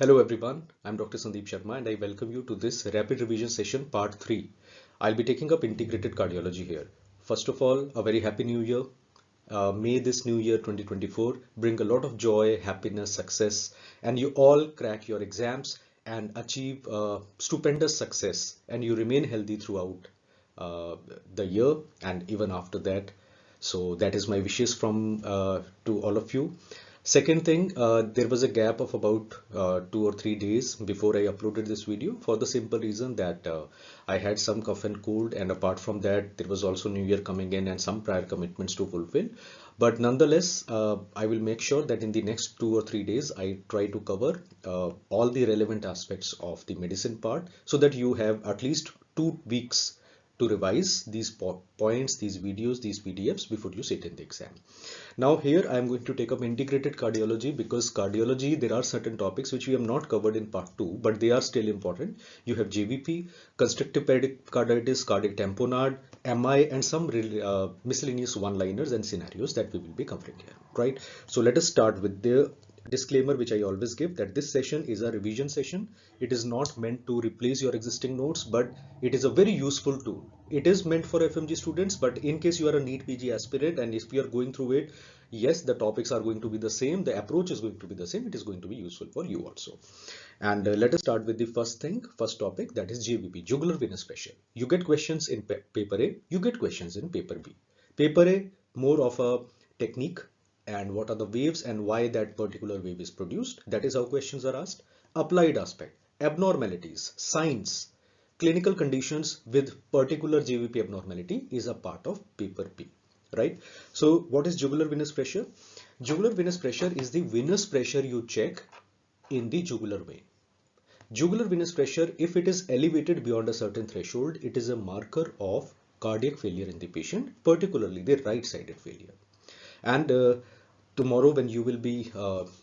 Hello everyone, I'm Dr. Sandeep Sharma and I welcome you to this rapid revision session part 3. I'll be taking up integrated cardiology here. First of all, a very happy new year. May this new year 2024 bring a lot of joy, happiness, success, and you all crack your exams and achieve stupendous success and you remain healthy throughout uh, the year and even after that. So that is my wishes from to all of you. Second thing, there was a gap of about 2 or 3 days before I uploaded this video for the simple reason that I had some cough and cold, and apart from that, there was also New Year coming in and some prior commitments to fulfill. But nonetheless, I will make sure that in the next 2 or 3 days, I try to cover all the relevant aspects of the medicine part so that you have at least 2 weeks to revise these points, these videos, these PDFs before you sit in the exam. Now here I am going to take up integrated cardiology because cardiology, there are certain topics which we have not covered in part 2, but they are still important. You have JVP, constrictive pericarditis, cardiac tamponade, MI, and some miscellaneous one-liners and scenarios that we will be covering here, right? So let us start with the disclaimer which I always give, that this session is a revision session. It is not meant to replace your existing notes, but it is a very useful tool. It is meant for FMG students, but in case you are a NEET PG aspirant and if you are going through it, yes, the topics are going to be the same, the approach is going to be the same, it is going to be useful for you also. And let us start with the first topic, that is JVP, jugular venous pressure. You get questions in paper A, you get questions in paper B. Paper A, more of a technique and what are the waves and why that particular wave is produced. That is how questions are asked. Applied aspect, abnormalities, signs, clinical conditions with particular JVP abnormality is a part of paper B, right? So what is jugular venous pressure? Jugular venous pressure is the venous pressure you check in the jugular vein. Jugular venous pressure, if it is elevated beyond a certain threshold, it is a marker of cardiac failure in the patient, particularly the right-sided failure. And tomorrow when you will be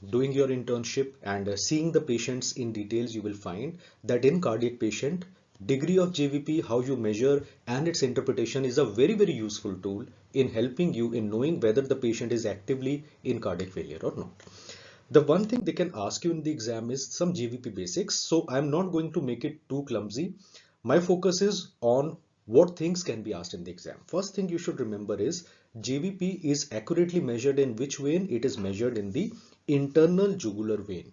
doing your internship and seeing the patients in details, you will find that in cardiac patient, degree of JVP, how you measure and its interpretation is a very, very useful tool in helping you in knowing whether the patient is actively in cardiac failure or not. The one thing they can ask you in the exam is some JVP basics. So I'm not going to make it too clumsy. My focus is on what things can be asked in the exam. First thing you should remember is JVP is accurately measured in which vein? It is measured in the internal jugular vein.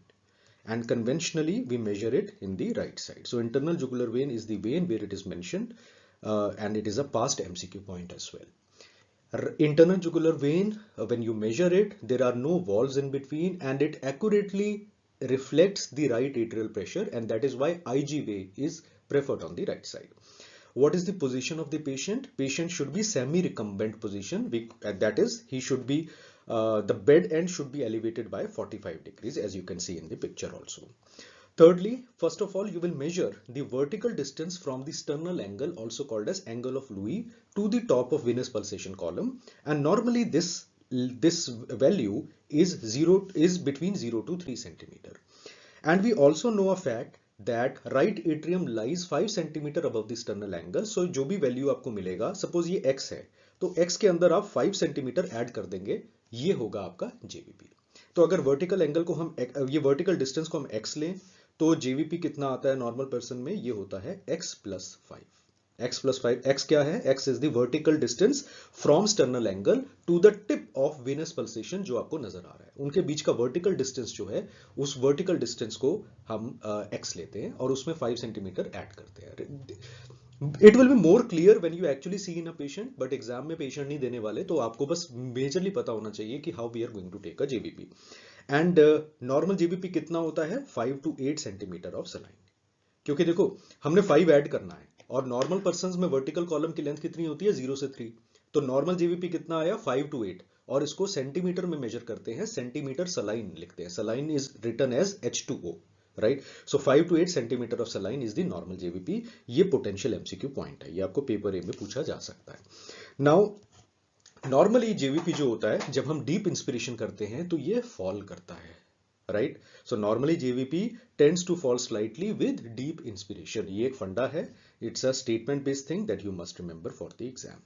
And conventionally, we measure it in the right side. So internal jugular vein is the vein where it is mentioned, and it is a past MCQ point as well. Internal jugular vein, when you measure it, there are no walls in between and it accurately reflects the right atrial pressure, and that is why IG way is preferred on the right side. What is the position of the patient? Patient should be semi-recumbent position. That is, he should be, the bed end should be elevated by 45 degrees, as you can see in the picture also. Thirdly, first of all, you will measure the vertical distance from the sternal angle, also called as angle of Louis, to the top of venous pulsation column. And normally this value is between 0 to 3 centimeter. And we also know a fact that right atrium lies 5 centimeter above the sternal angle. So जो भी value आपको मिलेगा, suppose ये x है, तो x के अंदर आप 5 centimeter ऐड कर देंगे, ये होगा आपका JVP. तो अगर वर्टिकल एंगल को हम ये वर्टिकल डिस्टेंस को हम x लें तो JVP कितना आता है नॉर्मल पर्सन में? ये होता है x plus 5. x plus 5, x क्या है? x is the vertical distance from sternal angle to the tip of venous pulsation जो आपको नजर आ रहा है. उनके बीच का vertical distance जो है, उस vertical distance को हम x लेते हैं और उसमें 5 centimeter ऐड करते हैं. It will be more clear when you actually see in a patient, but exam में patient नहीं देने वाले, तो आपको बस majorly पता होना चाहिए कि how we are going to take a JVP. And normal JVP कितना होता है? 5 to 8 centimeter of saline. क्योंकि देखो हमने 5 ऐड करना है और नॉर्मल पर्संस में वर्टिकल कॉलम की लेंथ कितनी होती है? 0 से 3. तो नॉर्मल JVP कितना आया? 5 to 8. और इसको सेंटीमीटर में मेजर करते हैं, सेंटीमीटर सलाइन लिखते हैं. Saline is written as H2O. Right. So 5 to 8 centimetre of saline is the normal JVP. ये पोटेंशियल MCQ पॉइंट है, ये आपको पेपर ए में पूछा जा सकता है. नाउ नॉर्मली JVP जो होता है, जब हम डीप इंस्पिरेशन करते हैं तो ये फॉल करता है, right. So normally JVP tends to fall slightly with deep inspiration. ये एक फंडा है, it's a statement based thing that you must remember for the exam.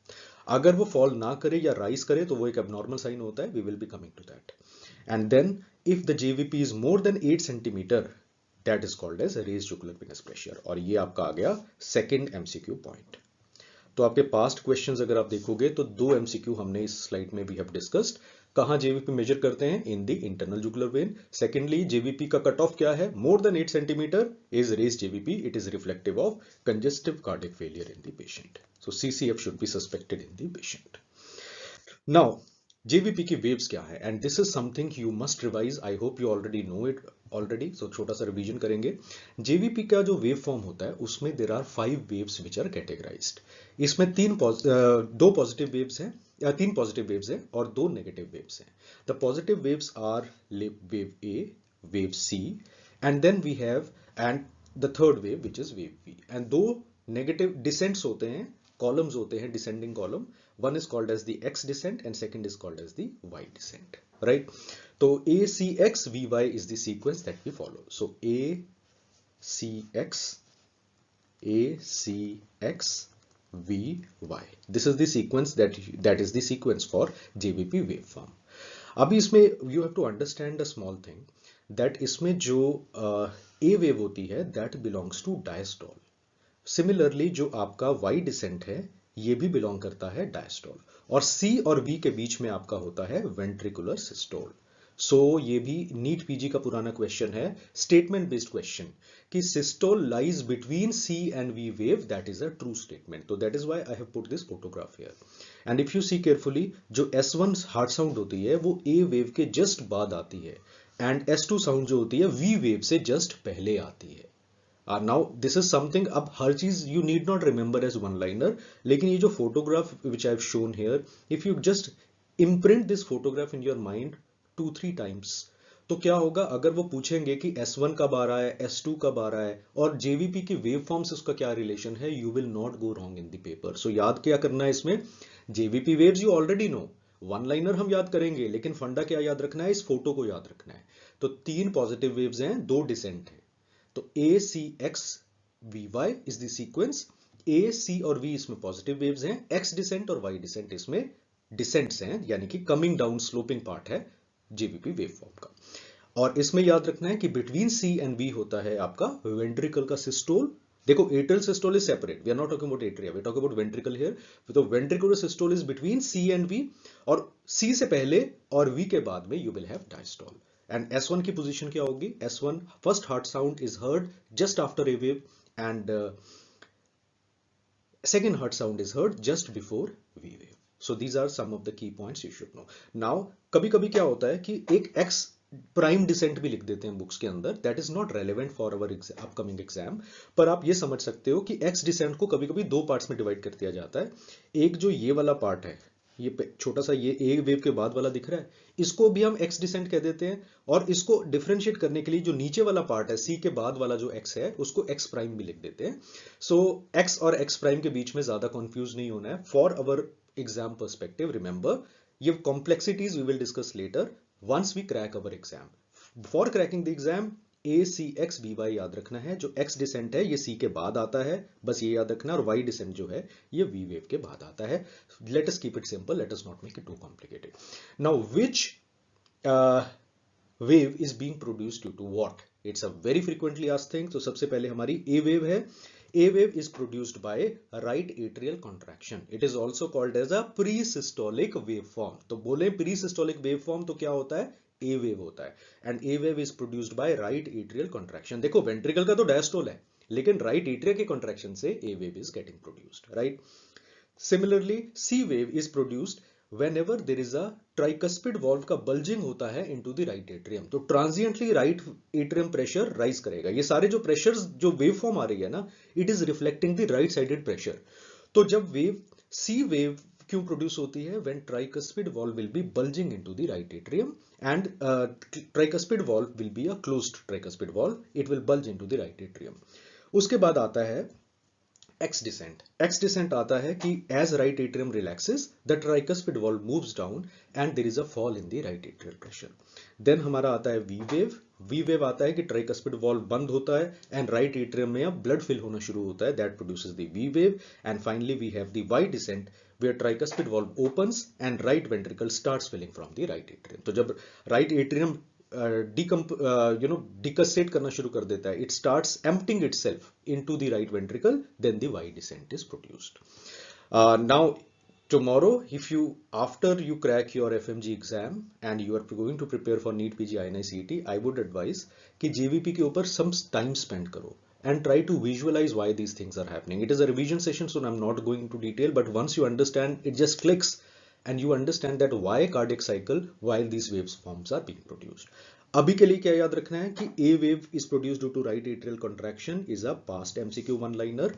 अगर वो फॉल ना करे या राइज करे तो वो एक एबनॉर्मल साइन होता है. We will be coming to that. And then if the JVP is more than 8 centimeter, that is called as raised jugular venous pressure. और ये आपका आ गया सेकेंड एमसीक्यू पॉइंट। तो आपके पास्ट क्वेश्चंस अगर आप देखोगे तो 2 एमसीक्यू हमने इस स्लाइड में भी हैव डिस्कस्ड। कहां जेवीपी मेजर करते हैं? In the internal jugular vein. Secondly, JVP का कट ऑफ क्या है? More than 8 centimetre is raise JVP, it is reflective of congestive cardiac failure in the patient. So CCF should be suspected in the patient. Now JVP की waves क्या है? And this is something you must revise, I hope you already know it already, so छोटा सा revision करेंगे। JVP का जो wave form होता है उसमें there are 5 waves which are categorised. इसमें 2 पॉजिटिव वेव्स हैं, या 3 पॉजिटिव वेव्स हैं और 2 नेगेटिव वेव्स हैं। The positive waves are wave A, wave C, and then we have and the third wave which is wave B. And 2 negative descents होते हैं, columns होते हैं, descending column. One is called as the x descent and second is called as the y descent, right? So ACX VY is the sequence that we follow. So ACX VY. This is the sequence that is the sequence for JVP waveform. अभी इसमें you have to understand a small thing that इसमें जो A wave होती है that belongs to diastole. Similarly जो आपका Y descent है ये भी बिलोंग करता है डायस्टोल, और C और V के बीच में आपका होता है वेंट्रिकुलर सिस्टोल। सो ये भी नीट पीजी का पुराना क्वेश्चन है, स्टेटमेंट बेस्ड क्वेश्चन, कि systole lies between C and V wave, that is a true statement. तो that is why I have put this photograph here. And if you see carefully, जो S1 hard sound होती है वो A wave के just बाद आती है, and S2 sound जो होती है V वेव से जस्ट पहले आती है। Now this is something, अब हर चीज you need not remember as one liner, लेकिन ये जो photograph which I have shown here, if you just imprint this photograph in your mind 2-3 times, तो क्या होगा? अगर वो पूछेंगे कि S1 कब आ रहा है, S2 कब आ रहा है, और JVP की वेव फॉर्म से उसका क्या रिलेशन है, you will not go wrong in the paper. So याद क्या करना है इसमें? JVP waves you already know, one liner हम याद करेंगे, लेकिन फंडा क्या याद रखना है? इस फोटो को याद रखना है। तो 3 पॉजिटिव वेव्स हैं, 2 डिसेंट हैं। तो ACX VY is the sequence. A, C और V इसमें पॉजिटिव वेव्स हैं, X डिसेंट और Y डिसेंट इसमें डिसेंट्स हैं, यानी कि कमिंग डाउन स्लोपिंग पार्ट है JVP वेवफॉर्म का। और इसमें याद रखना है कि बिटवीन C एंड V होता है आपका वेंट्रिकल का सिस्टोल। देखो atrial systole is separate, we are not talking about atria, we are talking about ventricle here. तो ventricular systole is between C and V, और C से पहले और V के बाद में you will have diastole. And S1 की position क्या होगी? S1 first heart sound is heard just after a wave, and second heart sound is heard just before V wave. So these are some of the key points you should know. Now कभी कभी क्या होता है कि एक X prime decent भी लिख देते हैं बुक्स के अंदर, that is not relevant for our upcoming exam. पर आप ये समझ सकते हो कि X डिसेंट को कभी कभी 2 पार्ट्स में डिवाइड कर दिया जाता है। एक जो ये वाला पार्ट है, ये छोटा सा ये ए वेव के बाद वाला दिख रहा है, इसको भी हम एक्स डिसेंट कह देते हैं, और इसको डिफरेंशिएट करने के लिए जो नीचे वाला पार्ट है सी के बाद वाला जो एक्स है उसको एक्स प्राइम भी लिख देते हैं। सो एक्स और एक्स प्राइम के बीच में ज्यादा कंफ्यूज नहीं होना है for our exam perspective. Remember, ये complexities we will discuss later once we crack our exam. For cracking the exam ACX VY याद रखना है। जो X डिसेंट है ये C के बाद आता है, बस ये याद रखना, और Y डिसेंट जो है ये V वेव के बाद आता है। Let us keep it simple, let us not make it too complicated. Now which wave is being produced due to what? It's a very frequently asked thing. तो सबसे पहले हमारी A वेव है। A wave is produced by right atrial contraction. It is also called as a pre-systolic waveform. तो बोले pre-systolic waveform तो क्या होता है? A wave होता है, and A wave is produced by right atrial contraction. देखो ventricle का तो diastole है, लेकिन right atria के contraction से A wave is getting produced, right? Similarly, C wave is produced whenever there is a tricuspid valve का bulging होता है into the right atrium. तो transiently right atrium pressure rise करेगा। ये सारे जो pressures जो waveform आ रही है ना, it is reflecting the right sided pressure. तो जब wave C wave क्यों प्रोड्यूस होती है? when tricuspid valve will be bulging into the right atrium, and tricuspid valve will be a closed tricuspid valve, it will bulge into the right atrium. उसके बाद आता है X descent. X descent आता है कि as right atrium relaxes, the tricuspid valve moves down and there is a fall in the right atrial pressure. Then हमारा आता है V wave. V wave आता है कि tricuspid valve बंद होता है and right atrium में अब blood fill होना शुरू होता है, that produces the V wave. And finally we have the Y descent where tricuspid valve opens and right ventricle starts filling from the right atrium. तो जब right atrium डिकसेट करना शुरू कर देता है. It starts emptying itself into the right ventricle, then the Y descent is produced. Now tomorrow, if you after you crack your FMG exam and you are going to prepare for NEET PG INI CET, I would advise कि JVP के ऊपर some time spend करो and try to visualize why these things are happening. It is a revision session, so I'm not going into detail, but once you understand, it just clicks and you understand that why cardiac cycle while these waveforms are being produced. अभी के लिए क्या याद रखना है कि A wave is produced due to right atrial contraction is a past MCQ one liner,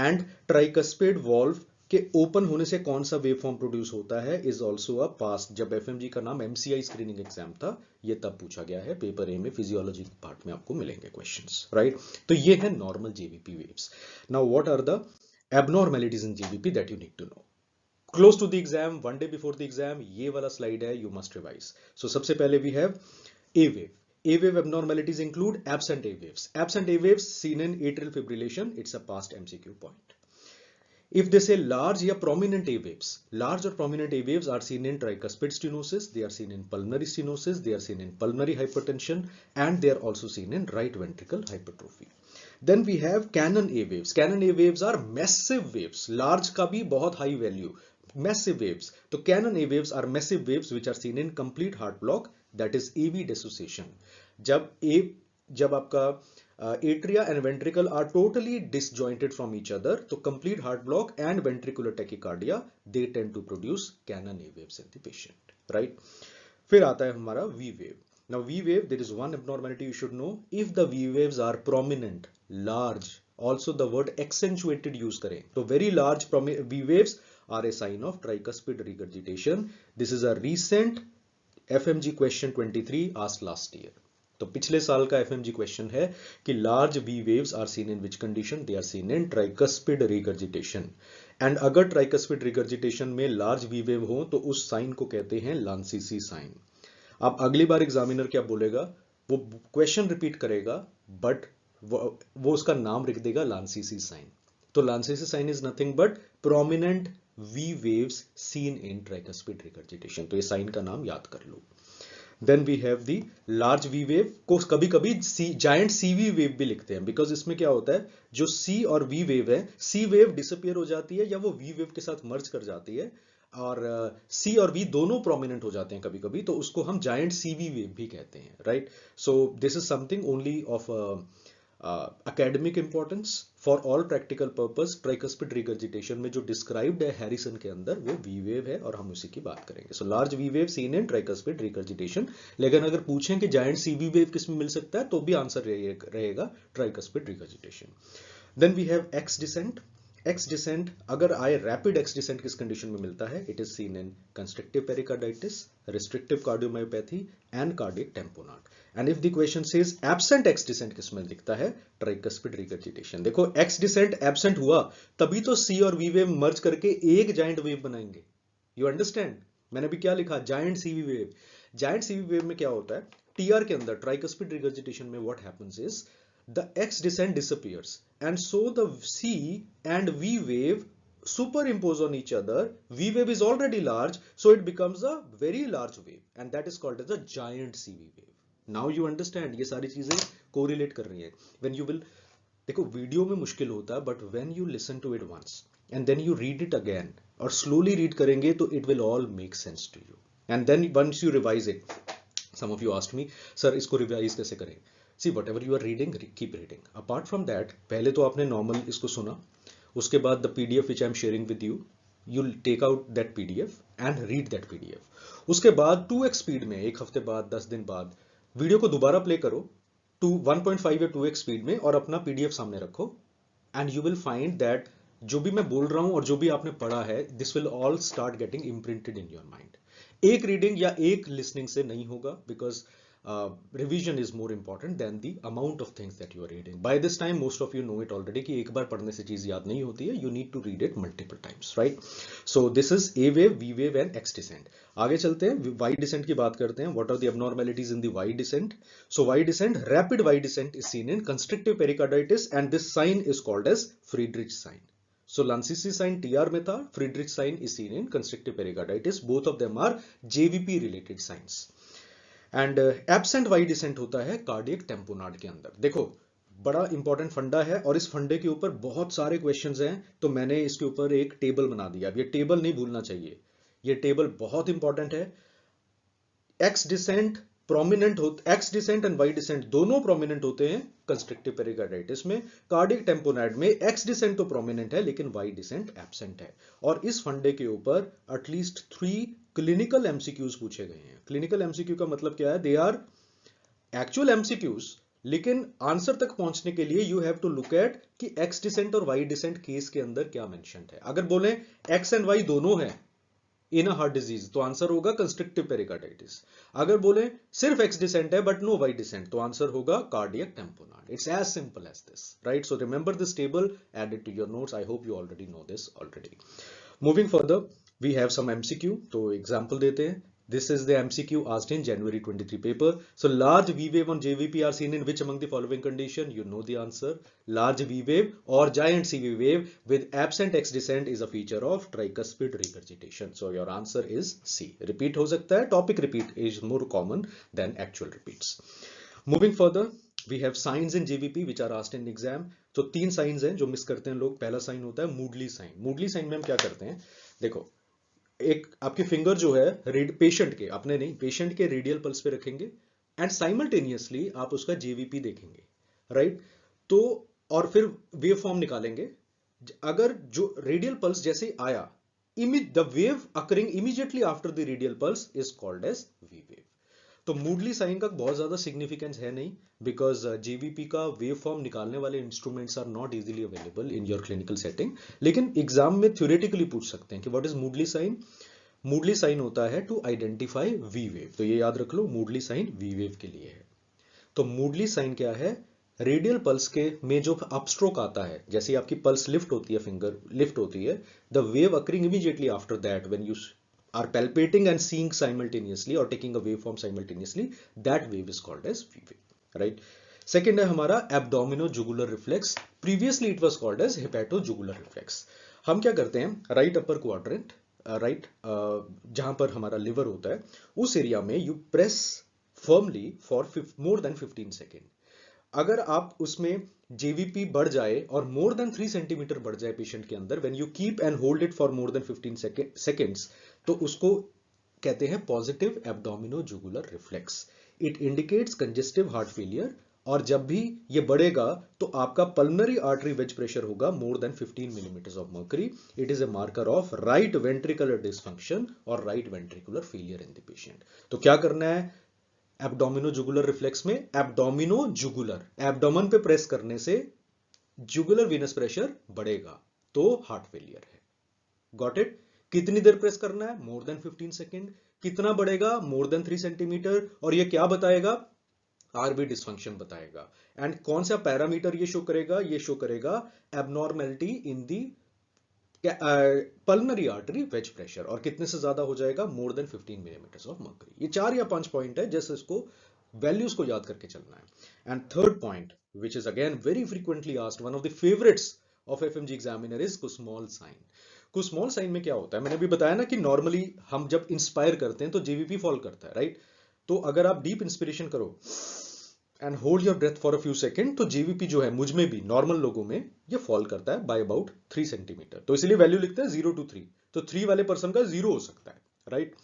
and tricuspid valve के open होने से कौन सा वेव फॉर्म प्रोड्यूस होता है इज ऑल्सो अ पास्ट. जब एफएमजी का नाम एमसीआई स्क्रीनिंग एग्जाम था, ये तब पूछा गया है. पेपर ए में फिजियोलॉजी पार्ट में आपको मिलेंगे क्वेश्चंस, राइट. तो ये है normal JVP waves. Now what are the abnormalities in JVP that you need to know. Close to the exam, one day before the exam, ये वाला स्लाइड है, यू मस्ट रिवाइज. सो सबसे पहले we have A wave. A wave abnormalities include absent A waves. Absent A waves seen in atrial fibrillation, it's a past MCQ point. If they say large or prominent A waves, large or prominent A waves are seen in tricuspid stenosis, they are seen in pulmonary stenosis, they are seen in pulmonary hypertension, and they are also seen in right ventricle hypertrophy. Then we have Canon A waves. Canon A waves are massive waves. Large का भी बहुत high value. Massive waves. तो Canon A waves are massive waves which are seen in complete heart block, that is AV dissociation. जब आपका atria and ventricle are totally disjointed from each other, तो complete heart block and ventricular tachycardia, they tend to produce Canon A waves in the patient, right? फिर आता है हमारा V wave. Now V wave, there is one abnormality you should know. If the V waves are prominent, large, also the word accentuated use करें, तो very large V waves are a sign of tricuspid regurgitation. This is a recent FMG question 23 asked last year. तो पिछले साल का FMG question है कि large V waves are seen in which condition? They are seen in tricuspid regurgitation. And अगर tricuspid regurgitation में large V wave हो तो उस साइन को कहते हैं Lancisi साइन. अब अगली बार एग्जामिनर क्या बोलेगा, वो क्वेश्चन रिपीट करेगा बट वो उसका नाम लिख देगा Lancisi साइन. तो Lancisi sign is nothing but prominent V waves seen in tricuspid regurgitation. तो ये साइन का नाम याद कर लो. Then we have the large V wave को कभी कभी giant CV wave भी लिखते हैं, बिकॉज इसमें क्या होता है, जो C और V wave है, C wave डिसअपियर हो जाती है या वो V wave के साथ मर्ज कर जाती है, और C और V दोनों प्रोमिनेंट हो जाते हैं कभी कभी, तो उसको हम giant CV wave भी कहते हैं, right. So this is something only of academic importance. For all practical purpose, tricuspid regurgitation में जो described है हैरिसन के अंदर, वो V wave है और हम उसी की बात करेंगे. So large V wave seen in tricuspid regurgitation. लेकिन अगर पूछें कि giant CV wave किस में मिल सकता है, तो भी आंसर रहेगा tricuspid regurgitation. Then we have X descent. X descent, अगर आए rapid X descent किस कंडीशन में मिलता है? It is seen in constrictive pericarditis, restrictive cardiomyopathy and cardiac tamponade. And if the question says absent X descent किस में दिखता है? Tricuspid regurgitation. देखो X descent absent हुआ तभी तो C और V wave मर्ज करके एक giant wave बनाएंगे. You understand? मैंने भी क्या लिखा? Giant CV wave. Giant CV wave में क्या होता है? TR के अंदर tricuspid regurgitation में what happens is the X descent disappears and so the C and V wave superimpose on each other. V wave is already large, so it becomes a very large wave and that is called as a giant CV wave. Now you understand, ये सारी चीजें correlate कर रही हैं. When you will, देखो video में मुश्किल होता है, but when you listen to it once and then you read it again और slowly read करेंगे तो it will all make sense to you. And then once you revise it, some of you asked me, sir इसको revise कैसे करें? See, whatever you are reading, keep reading. Apart from that, पहले तो आपने normal इसको सुना, उसके बाद the PDF which I am sharing with you, you'll take out that PDF and read that PDF. उसके बाद 2x स्पीड में, एक हफ्ते बाद, 10 दिन बाद, वीडियो को दोबारा प्ले करो 1.5 या 2x स्पीड में और अपना PDF सामने रखो, and you will find that जो भी मैं बोल रहा हूं और जो भी आपने पढ़ा है, this will all start getting imprinted in your mind. एक रीडिंग या एक लिसनिंग से नहीं होगा, because revision is more important than the amount of things that you are reading. By this time most of you know it already कि एक बार पढ़ने से चीज याद नहीं होती है. You need to read it multiple times, right? So this is A wave, V wave and X descent. आगे चलते हैं, Y descent की बात करते हैं. What are the abnormalities in the Y descent? So Y descent, rapid Y descent is seen in constrictive pericarditis and this sign is called as Friedrich sign. So Lancisi sign TR में था, Friedrich sign is seen in constrictive pericarditis. Both of them are JVP related signs. And absent Y descent होता है cardiac tamponade के अंदर। देखो बड़ा important फंडा है और इस फंडे के ऊपर बहुत सारे क्वेश्चंस हैं, तो मैंने इसके ऊपर एक टेबल बना दिया। अब ये टेबल नहीं भूलना चाहिए, ये टेबल बहुत इंपॉर्टेंट है। एक्स डिसेंट प्रोमिनेंट होते, X descent and Y descent दोनों प्रोमिनेंट होते हैं कंस्ट्रक्टिव पेरिकार्डाइटिस में। कार्डियक टेम्पोनाड में एक्स डिसेंट तो प्रोमिनेंट है लेकिन वाई डिसेंट एब्सेंट है। और इस फंडे के ऊपर एटलीस्ट 3 क्लिनिकल एमसीक्यूज पूछे गए हैं। क्लिनिकल एमसीक्यू का मतलब क्या है? दे आर एक्चुअल एमसीक्यूज, लेकिन आंसर तक पहुंचने के लिए you have to look at कि एक्स डिसेंट और वाई डिसेंट केस के अंदर क्या मेंशन है। अगर बोले एक्स एंड वाई दोनों है इन हार्ट डिजीज तो आंसर होगा कंस्ट्रक्टिव पेरिकार्डाइटिस। अगर बोले सिर्फ एक्स डिसेंट है बट नो वाई डिसेंट तो आंसर होगा cardiac tamponade. It's as simple as this, right? So remember this table, add it to your notes. I hope you already know this already. Moving further, we have some MCQ, तो example देते हैं। This is the MCQ asked in January 23 paper. So large V wave on JVP are seen in which among the following condition? You know the answer. Large V wave or giant CV wave with absent X descent is a feature of tricuspid regurgitation. So your answer is C. Repeat हो सकता है, topic repeat is more common than actual repeats. Moving further, we have signs in JVP which are asked in exam. तो 3 signs हैं जो miss करते हैं लोग। पहला साइन होता है मूडली साइन। मूडली साइन में हम क्या करते हैं? देखो एक आपकी फिंगर जो है पेशेंट के, अपने नहीं, पेशेंट के रेडियल पल्स पे रखेंगे एंड साइमल्टेनियसली आप उसका जेवीपी देखेंगे, राइट? तो और फिर वेव फॉर्म निकालेंगे। अगर जो रेडियल पल्स जैसे आया, the wave occurring immediately after the radial pulse is called as V wave. तो मूडली साइन का बहुत ज्यादा सिग्निफिकेंस है नहीं, बिकॉज जेवीपी का वेव फॉर्म निकालने वाले instruments are not easily available in your clinical setting. लेकिन एग्जाम में थ्योरेटिकली पूछ सकते हैं कि what is Moodley sign. Moodley sign होता है टू आइडेंटिफाई वी वेव, तो ये याद रख लो, मूडली साइन वी वेव के लिए है। तो मूडली साइन क्या है? रेडियल पल्स के में जो अपस्ट्रोक आता है, जैसे आपकी पल्स लिफ्ट होती है, फिंगर लिफ्ट होती है, the wave occurring immediately after that when you are palpating and seeing simultaneously or taking a waveform simultaneously, that wave is called as V wave, right? Second है हमारा abdomino-jugular reflex. Previously it was called as hepato-jugular reflex. हम क्या करते हैं? Right upper quadrant, right जहां पर हमारा liver होता है, उस एरिया में you press firmly for more than 15 second. अगर आप उसमें जेवीपी बढ़ जाए और मोर देन 3 सेंटीमीटर बढ़ जाए पेशेंट के अंदर, when you keep and hold it for more than 15 seconds, तो उसको कहते हैं positive abdomino jugular reflex. It indicates congestive heart failure, और जब भी ये बढ़ेगा तो आपका पल्मोनरी आर्टरी वेज प्रेशर होगा more than 15 millimetre of mercury. It is a marker of right ventricular dysfunction और right ventricular failure in the patient. तो क्या करना है एब्डोमिनो जुगुलर रिफ्लेक्स में? एब्डोमिनो जुगुलर, एब्डोमन पे प्रेस करने से जुगुलर वीनस प्रेशर बढ़ेगा तो हार्ट फेलियर है। Got it? कितनी देर प्रेस करना है? More than 15 second. कितना बढ़ेगा? More than 3 centimetre. और ये क्या बताएगा? आरबी डिसफंक्शन बताएगा। एंड कौन सा पैरामीटर ये शो करेगा? ये शो करेगा एबनॉर्मेलिटी इन दी पल्मोनरी आर्टरी वेज प्रेशर, और कितने से ज्यादा हो जाएगा? मोर देन 15 मिलीमीटर ऑफ मर्करी। ये 4 या 5 पॉइंट है, जैसे इसको वैल्यूज को याद करके चलना है। And third point which is again very frequently asked, one of the favourites of FMG examiner is Kussmaul sign. Kussmaul sign में क्या होता है? मैंने भी बताया ना कि नॉर्मली हम जब इंस्पायर करते हैं तो जेवीपी फॉल करता है, राइट? तो अगर आप डीप इंस्पिरेशन करो and hold your breath for a few second, तो जेवीपी जो है मुझ में भी, नॉर्मल लोगों में, ये फॉल करता है बाय अबाउट 3 सेंटीमीटर। तो इसलिए वैल्यू लिखते हैं 0 to 3। तो 3 वाले पर्सन का 0 हो सकता है, राइट?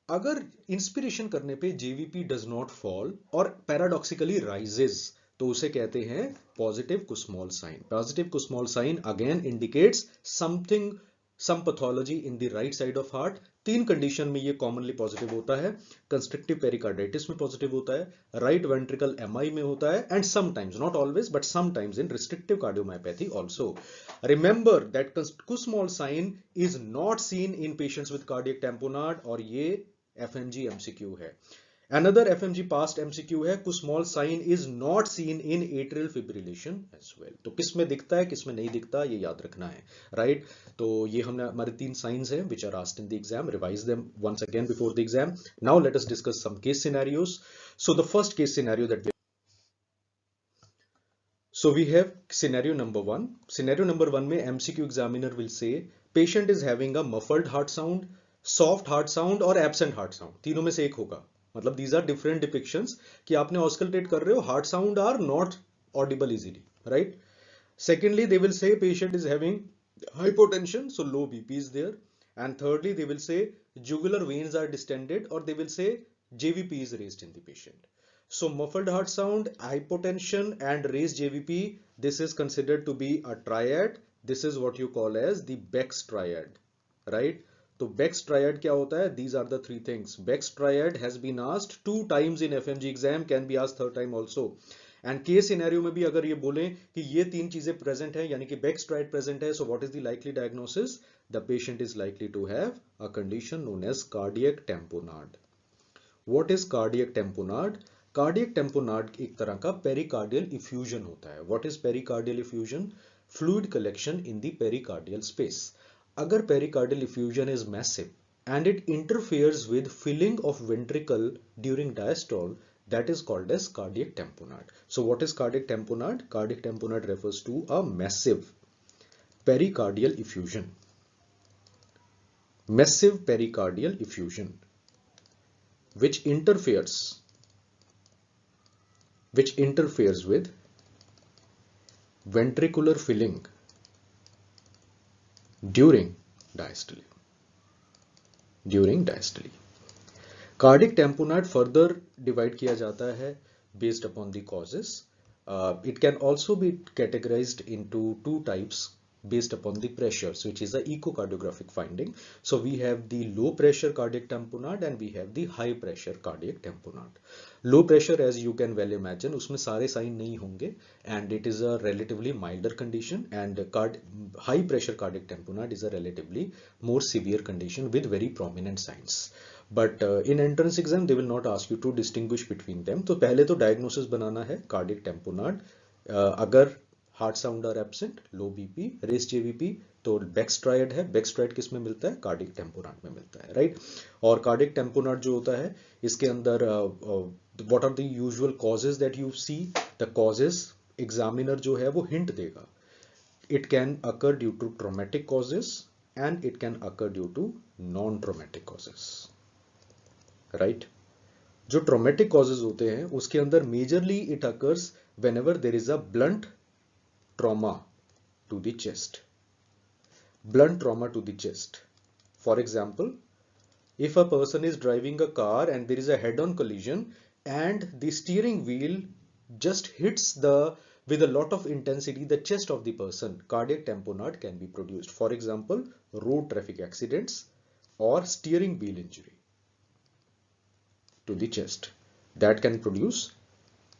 अगर इंस्पिरेशन करने पे जेवीपी डज नॉट फॉल और पैराडॉक्सिकली राइजेस, तो उसे कहते हैं positive Kussmaul sign. Positive Kussmaul sign again indicates something, some pathology in the right side of heart. 3 condition में ये कॉमनली पॉजिटिव होता है। कंस्ट्रक्टिव पेरिकार्डाइटिस में पॉजिटिव होता है, राइट वेंट्रिकल एमआई में होता है, and sometimes, not always but sometimes, in restrictive cardiomyopathy also. Remember that Kussmaul sign is not seen in patients with cardiac tamponade, और ये एफएमजी एमसीक्यू है। Another FMG past MCQ है, Kussmaul sign is not seen in atrial fibrillation as well. तो किस में दिखता है, किस में नहीं दिखता, ये याद रखना है, राइट? तो ये हमने हमारे 3 साइंस हैं which are asked in the exam. Revise them once again before the exam. Now let us discuss some case scenarios. So the first case scenario that we have scenario number 1. Scenario number 1 में MCQ examiner will say patient is having a muffled heart sound, soft heart sound और absent heart sound, तीनों में से एक होगा, मतलब these are different depictions कि आपने auscultate कर रहे हो, heart sound are not audible easily, right? Secondly, they will say patient is having hypotension, so low BP is there. And thirdly, they will say jugular veins are distended, or they will say JVP is raised in the patient. So muffled heart sound, hypotension and raised JVP, this is considered to be a triad. This is what you call as the Beck's triad, right? So Beck's triad क्या होता है? These are the three things. Beck's triad has been asked 2 times in FMG exam, can be asked 3rd time also. And case scenario में भी अगर ये बोलें कि ये 3 चीजें present है, यानी कि Beck's triad present है, so what is the likely diagnosis? The patient is likely to have a condition known as cardiac tamponade. What is cardiac tamponade? Cardiac tamponade एक तरह का pericardial effusion होता है. What is pericardial effusion? Fluid collection in the pericardial space. अगर pericardial effusion is massive and it interferes with filling of ventricle during diastole, that is called as cardiac tamponade. So what is cardiac tamponade? Cardiac tamponade refers to a massive pericardial effusion. Massive pericardial effusion which interferes with ventricular filling during diastole. Cardiac tamponade further divide किया जाता है based upon the causes. It can also be categorized into 2 types based upon the pressures, which is the echocardiographic finding. So we have the low pressure cardiac tamponade and we have the high pressure cardiac tamponade. Low pressure, as you can well imagine, उसमें सारे sign नहीं होंगे and it is a relatively milder condition, and high pressure cardiac tamponade is a relatively more severe condition with very prominent signs. But in entrance exam they will not ask you to distinguish between them. तो पहले तो diagnosis बनाना है cardiac tamponade. अगर heart sound are absent, low BP, raised JVP, तो Beck's triad है. Beck's triad किस में मिलता है? कार्डिक टेम्पोनाड में मिलता है, राइट? और कार्डिक टेम्पोनाड जो होता है इसके अंदर what are the usual causes that you see? The causes examiner जो है वो हिंट देगा. It can occur due to traumatic causes and it can occur due to non traumatic causes, right? जो ट्रॉमेटिक कॉजेज होते हैं उसके अंदर majorly it occurs whenever there is a blunt trauma to the chest. Blunt trauma to the chest. For example, if a person is driving a car and there is a head-on collision and the steering wheel just hits with a lot of intensity the chest of the person, cardiac tamponade can be produced. For example, road traffic accidents or steering wheel injury to the chest, that can produce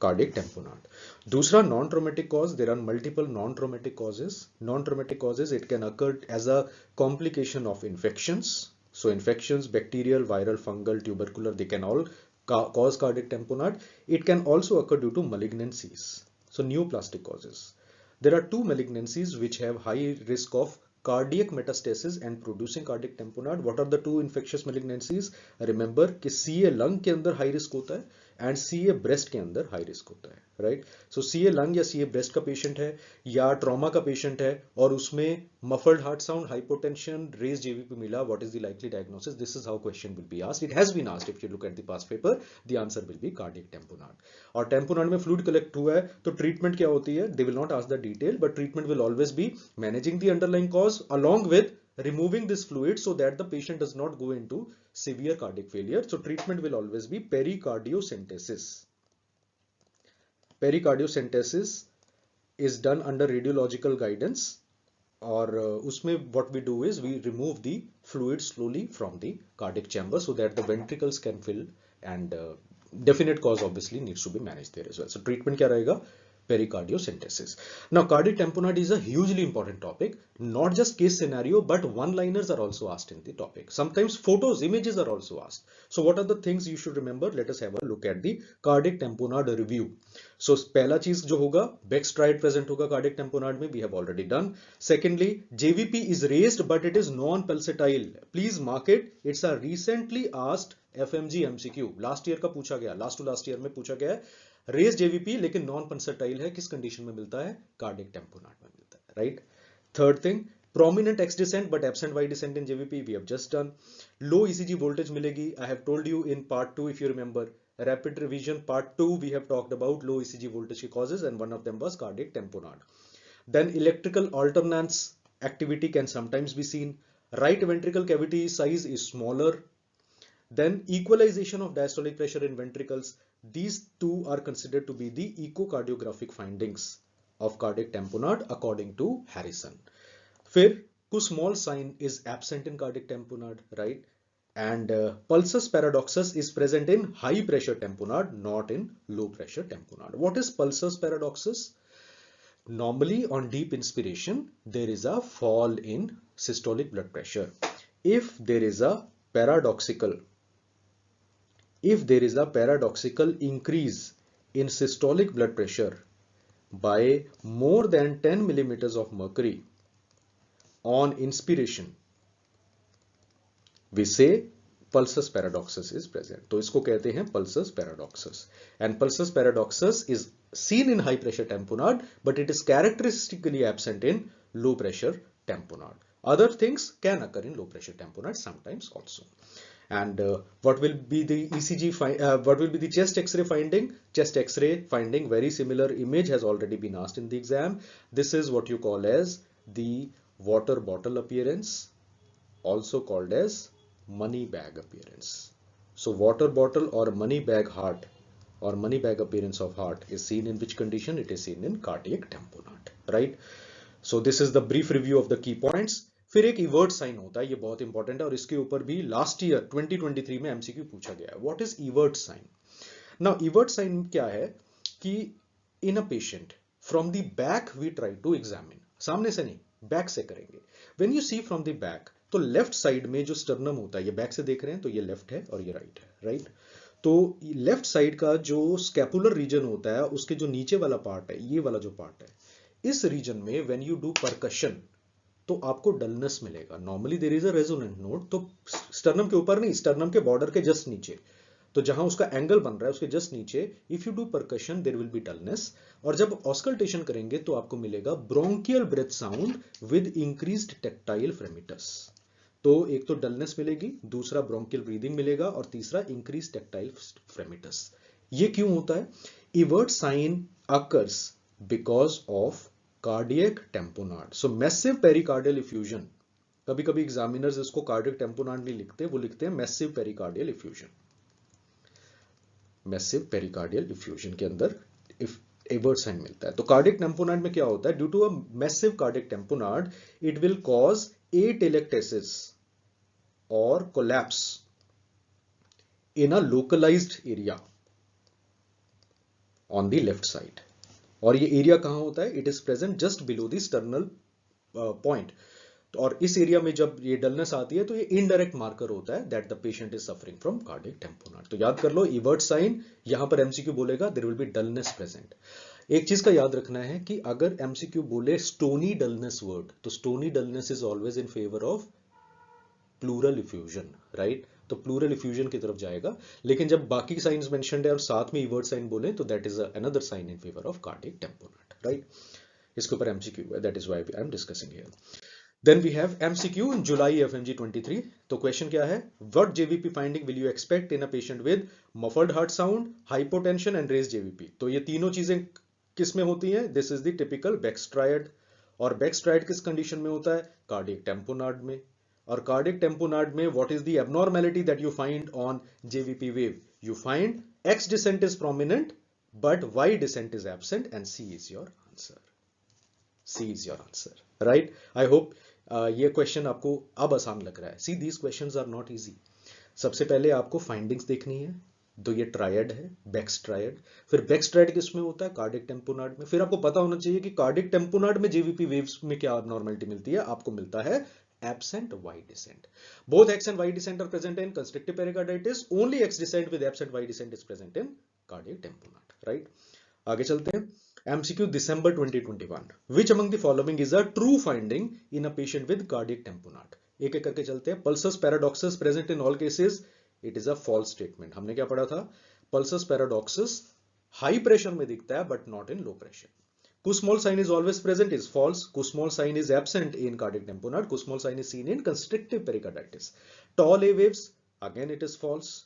cardiac tamponade. दूसरा non traumatic cause, there are multiple non traumatic causes. Non traumatic causes it can occur as a complication of infections. So infections, bacterial, viral, fungal, tubercular, they can all cause cardiac tamponade. It can also occur due to malignancies. So neoplastic causes. There are 2 malignancies which have high risk of cardiac metastasis and producing cardiac tamponade. What are the 2 infectious malignancies? Remember कि CA lung के अंदर high risk होता है and CA breast के अंदर high risk होता है, right? So CA lung या CA breast का patient है या trauma का patient है और उसमें muffled heart sound, hypotension, raised JVP मिला, what is the likely diagnosis? This is how question will be asked. It has been asked. If you look at the past paper, the answer will be cardiac tamponade. और tamponade में fluid collect हुआ है तो treatment क्या होती है? They will not ask the detail, but treatment will always be managing the underlying cause along with removing this fluid so that the patient does not go into severe cardiac failure. So treatment will always be pericardiocentesis. Pericardiocentesis is done under radiological guidance, और उसमें what we do is we remove the fluid slowly from the cardiac chamber so that the ventricles can fill, and definite cause obviously needs to be managed there as well. So treatment क्या रहेगा? Pericardiocentesis. Now cardiac tamponade is a hugely important topic. Not just case scenario, but one-liners are also asked in the topic. Sometimes photos, images are also asked. So what are the things you should remember? Let us have a look at the cardiac tamponade review. So पहला चीज जो होगा, Beck's triad present होगा cardiac tamponade में, we have already done. Secondly, JVP is raised but it is non-pulsatile. Please mark it. It's a recently asked FMG MCQ. Last year का पूछा गया, last to last year में पूछा गया है. Race JVP लेकिन non pulsatile है, किस कंडीशन में मिलता है? कार्डियक टेम्पोनाड में मिलता है, right? Third thing, Prominent X descent but absent Y descent in JVP, we have just done. Low ECG voltage मिलेगी. I have told you in part 2, if you remember, rapid revision part 2, we have talked about low ECG voltage causes, and one of them was cardiac tamponade. Then electrical alternance activity can sometimes be seen. Right ventricle cavity size is smaller. Then equalization of diastolic pressure in ventricles. These two are considered to be the echocardiographic findings of cardiac tamponade according to Harrison. फिर कुछ small sign is absent in cardiac tamponade, right? And pulsus paradoxus is present in high pressure tamponade, not in low pressure tamponade. What is pulsus paradoxus? Normally on deep inspiration, there is a fall in systolic blood pressure. If there is a paradoxical increase in systolic blood pressure by more than 10 millimeters of mercury on inspiration, we say pulsus paradoxus is present. तो इसको कहते हैं pulsus paradoxus. And pulsus paradoxus is seen in high pressure tamponade, but it is characteristically absent in low pressure tamponade. Other things can occur in low pressure tamponade sometimes also. And what will be the what will be the chest X-ray finding? Chest X-ray finding, very similar image, has already been asked in the exam. This is what you call as the water bottle appearance, also called as money bag appearance. So water bottle or money bag heart or money bag appearance of heart is seen in which condition? It is seen in cardiac tamponade, right? So this is the brief review of the key points. फिर एक exert sign होता है, ये बहुत important है और इसके ऊपर भी लास्ट ईयर 2023 में एमसीक्यू पूछा गया है. What is Ewart sign? Now Ewart sign क्या है कि in a patient from the back we try to examine, सामने से नहीं बैक से करेंगे. When you see from the back, तो लेफ्ट साइड में जो स्टर्नम होता है, ये बैक से देख रहे हैं तो ये लेफ्ट है और ये राइट है, राइट? तो लेफ्ट साइड का जो स्कैपुलर रीजन होता है, उसके जो नीचे वाला पार्ट है, ये वाला जो पार्ट है, इस रीजन में व्हेन यू डू परकशन तो आपको डलनेस मिलेगा. Normally there is a resonant note, तो स्टर्नम के ऊपर नहीं, स्टर्नम के बॉर्डर के जस्ट नीचे, तो जहां उसका एंगल बन रहा है उसके जस्ट नीचे, if you do percussion there will be dullness. और जब ऑस्कल्टेशन करेंगे तो आपको मिलेगा bronchial breath sound with increased tactile fremitus. तो एक तो डलनेस मिलेगी, दूसरा ब्रोंकियल ब्रीदिंग मिलेगा और तीसरा इंक्रीज टैक्टाइल फ्रेमिटस. ये क्यों होता है? Ewart sign occurs because of cardiac tamponade. So massive pericardial effusion, कभी कभी एग्जामिनर्स इसको कार्डियक tamponade नहीं लिखते, वो लिखते हैं massive pericardial effusion. massive pericardial effusion के अंदर एवर्ट साइन मिलता है. तो कार्डियक tamponade में क्या होता है? Due to a massive cardiac tamponade, it will cause atelectasis or collapse in a localized area on the left side. और ये एरिया कहां होता है? It is present just below the sternal point. और इस एरिया में जब ये डलनेस आती है तो ये इनडायरेक्ट मार्कर होता है that the patient is suffering from cardiac tamponade. तो याद कर लो, इवर्ट साइन यहां पर एमसीक्यू बोलेगा there will be dullness present. एक चीज का याद रखना है कि अगर एमसीक्यू बोले स्टोनी डलनेस वर्ड, तो stony dullness is always in favour of pleural effusion, right? तो प्लूरल इफ्यूजन की तरफ जाएगा. लेकिन जब बाकी साइंस मेंशन्ड है और साथ में इवर्ट साइन बोले तो that is another sign in favour of cardiac tamponade, right? इसके ऊपर एमसीक्यू है, that is why I am discussing here. Then we have MCQ in July FMG 23. तो क्वेश्चन क्या है? What JVP finding will you expect in a patient with muffled heart sound, hypotension and raised JVP? तो ये तीनों चीजें किस में होती हैं? This is the typical Beck's triad. और बेक्स ट्रायड किस कंडीशन में होता है? कार्डियक tamponade में. और कार्डियक tamponade में what is the abnormality that you find on JVP wave? You find X descent is prominent but Y descent is absent and C is your answer. C is your answer, right? I hope ये question आपको अब आसान लग रहा है. See, these questions are not easy. सबसे पहले आपको फाइंडिंग्स देखनी है. तो ये ट्रायड है, बेक्स ट्रायड. फिर बेक्स ट्रायड किस में होता है? कार्डियक tamponade में. फिर आपको पता होना चाहिए कि कार्डियक tamponade में JVP waves में क्या abnormality मिलती है. आपको मिलता है absent Y descent. Both X and Y descent are present in constrictive pericarditis. Only X descent with absent Y descent is present in cardiac tamponade, right? आगे चलते हैं. MCQ December 2021. Which among the following is a true finding in a patient with cardiac tamponade? एक एक करके चलते हैं. Pulsus paradoxus present in all cases. It is a false statement. हमने क्या पढ़ा था? Pulsus paradoxus हाई प्रेशर में दिखता है but not in low pressure. Kussmaul sign is always present is false. Kussmaul sign is absent in cardiac tamponade. Kussmaul sign is seen in constrictive pericarditis. Tall A waves, again it is false.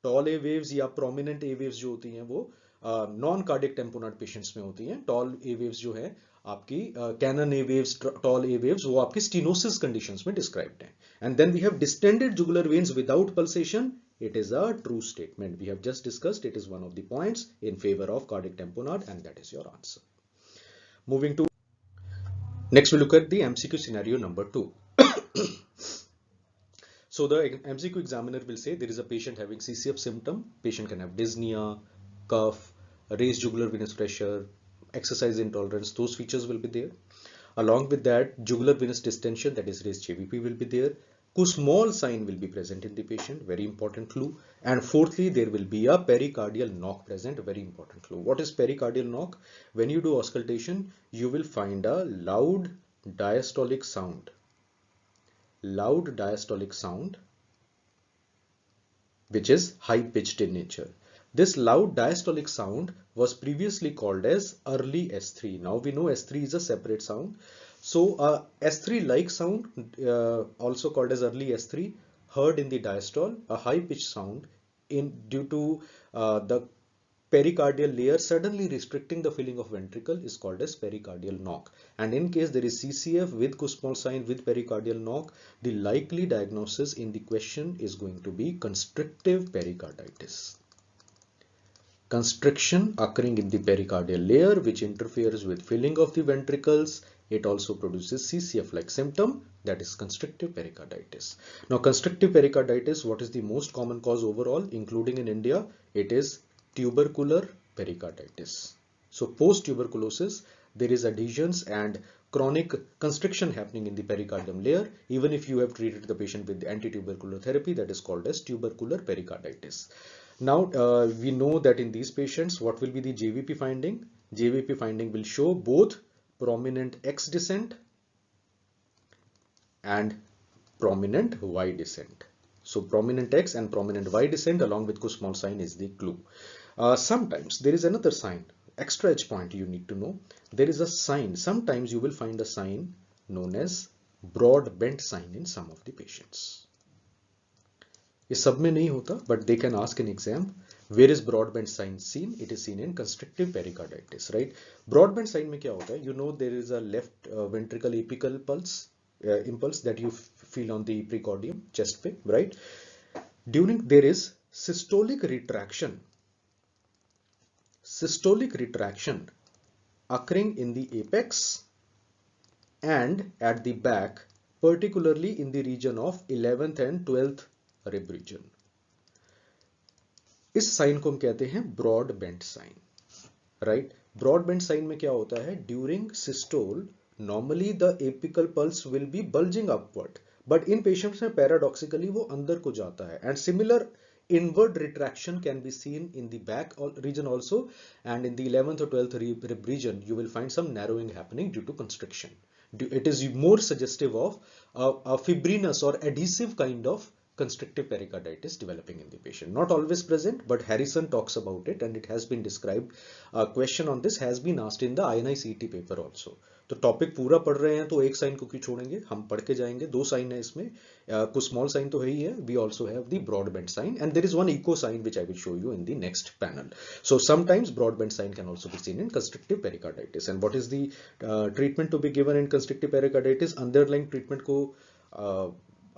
Tall A waves या prominent A waves जो होती हैं वो non cardiac tamponade patients में होती हैं. Toll A waves जो है आपकी cannon A waves, tall A waves, वो आपकी स्टीनोसिस कंडीशंस में डिस्क्राइब्ड हैं. And then we have distended jugular veins without pulsation. It is a true statement. We have just discussed. It is one of the points in favor of cardiac tamponade, and that is your answer. Moving to next, we look at the MCQ scenario number 2. So the MCQ examiner will say there is a patient having CCF symptom. Patient can have dyspnea, cough, raised jugular venous pressure, exercise intolerance. Those features will be there. Along with that, jugular venous distension, that is raised JVP, will be there. Kussmaul sign will be present in the patient, very important clue. And fourthly, there will be a pericardial knock present, very important clue. What is pericardial knock? When you do auscultation, you will find a loud diastolic sound. Loud diastolic sound, which is high pitched in nature. This loud diastolic sound was previously called as early S3. Now we know S3 is a separate sound. So S3 like sound, also called as early S3, heard in the diastole, a high pitched sound due to the pericardial layer suddenly restricting the filling of ventricle is called as pericardial knock. And in case there is CCF with Kussmaul sign with pericardial knock, the likely diagnosis in the question is going to be constrictive pericarditis. Constriction occurring in the pericardial layer which interferes with filling of the ventricles. It also produces CCF-like symptom, that is constrictive pericarditis. Now constrictive pericarditis, what is the most common cause overall, including in India? It is tubercular pericarditis. So post tuberculosis, there is adhesions and chronic constriction happening in the pericardium layer. Even if you have treated the patient with anti-tubercular therapy, that is called as tubercular pericarditis. Now we know that in these patients, what will be the JVP finding? JVP finding will show both prominent X descent and prominent Y descent. So prominent X and prominent Y descent along with Kussmaul sign is the clue. Sometimes there is another sign, extra H point you need to know. There is a sign, sometimes you will find a sign known as broad bent sign in some of the patients. ये सब में नहीं होता, but they can ask in exam. Where is broadband sign seen? It is seen in constrictive pericarditis, right? Broadband sign में क्या होता है? You know there is a left ventricle apical pulse, impulse that you feel on the precordium, chest पे, right? During there is systolic retraction occurring in the apex and at the back, particularly in the region of 11th and 12th rib region. इस साइन को हम कहते हैं Broadbent sign, right? Broadbent sign में क्या होता है? During systole normally the apical pulse will be bulging upward, but in patients में पैराडॉक्सिकली वो अंदर को जाता है. And similar inward retraction can be seen in the back region also, and in the 11th or 12th rib region you will find some narrowing happening due to constriction. It is more suggestive of a fibrinous or adhesive kind of constrictive pericarditis developing in the patient. Not always present, but Harrison talks about it and it has been described. A question on this has been asked in the INI CET paper also. तो topic पूरा पढ़ रहे हैं तो एक sign को क्यों छोड़ेंगे, हम पढ़ के जाएंगे. दो साइन है इसमें, कुछ स्मॉल साइन तो है ही है. We also have the Broadbent sign and there is one echo sign which I will show you in the next panel. So sometimes Broadbent sign can also be seen in constrictive pericarditis. And what is the treatment to be given in constrictive pericarditis? Underlying treatment को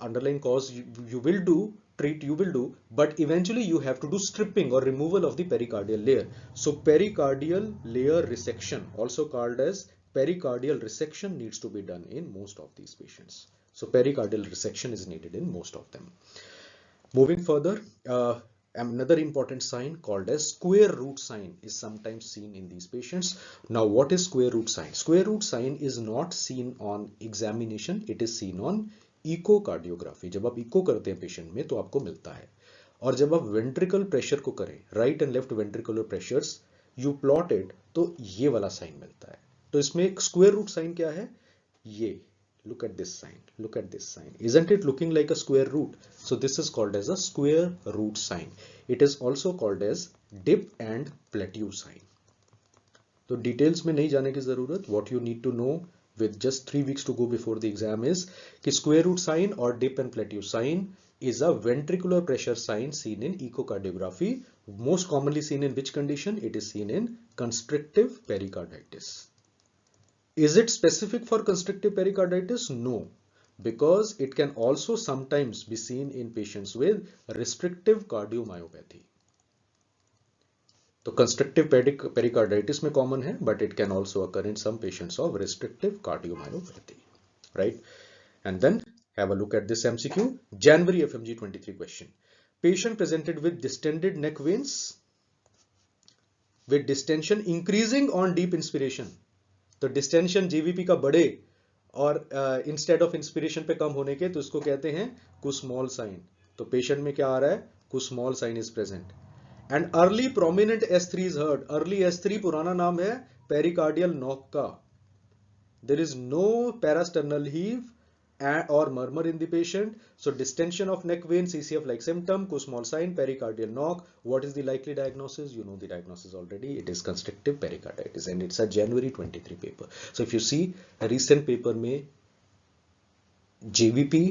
underlying cause you will do, but eventually you have to do stripping or removal of the pericardial layer. So pericardial layer resection, also called as pericardial resection, needs to be done in most of these patients. So pericardial resection is needed in most of them. Moving further, another important sign called as square root sign is sometimes seen in these patients. Now what is square root sign? Square root sign is not seen on examination, it is seen on echocardiography. जब आप eco करते हैं patient में तो आपको मिलता है. और जब आप वेंट्रिकल प्रेशर को करें, right and left ventricular pressures, you plot it, तो ये वाला साइन मिलता है. तो इसमें एक स्क्वायर रूट साइन क्या है? ये look at this sign. Isn't it looking like a square root? So this is called as a square root sign. It is also called as dip and plateau sign. तो details में नहीं जाने की जरूरत. What you need to know with just 3 weeks to go before the exam is कि square root sign or dip and plateau sign is a ventricular pressure sign seen in echocardiography. Most commonly seen in which condition? It is seen in constrictive pericarditis. Is it specific for constrictive pericarditis? No, because it can also sometimes be seen in patients with restrictive cardiomyopathy. तो constrictive pericarditis में common है, but it can also occur in some patients of restrictive cardiomyopathy, right? And then have a look at this MCQ. January FMG 23 question. Patient presented with distended neck veins with distension increasing on deep inspiration. तो distension GVP का बढ़े और instead of inspiration पे कम होने के, तो इसको कहते हैं कुस्मॉल साइन. तो पेशेंट में क्या आ रहा है? Kussmaul sign is present. And early prominent S3 is heard. Early S3 पुराना नाम है पेरिकार्डियल नॉक का. There is no parasternal heave or murmur in the patient. So distension of neck vein, CCF like symptom, Kussmaul sign, pericardial knock. What is the likely diagnosis? You know the diagnosis already. It is constrictive pericarditis and it's a January 23 paper. So if you see a recent paper में JVP,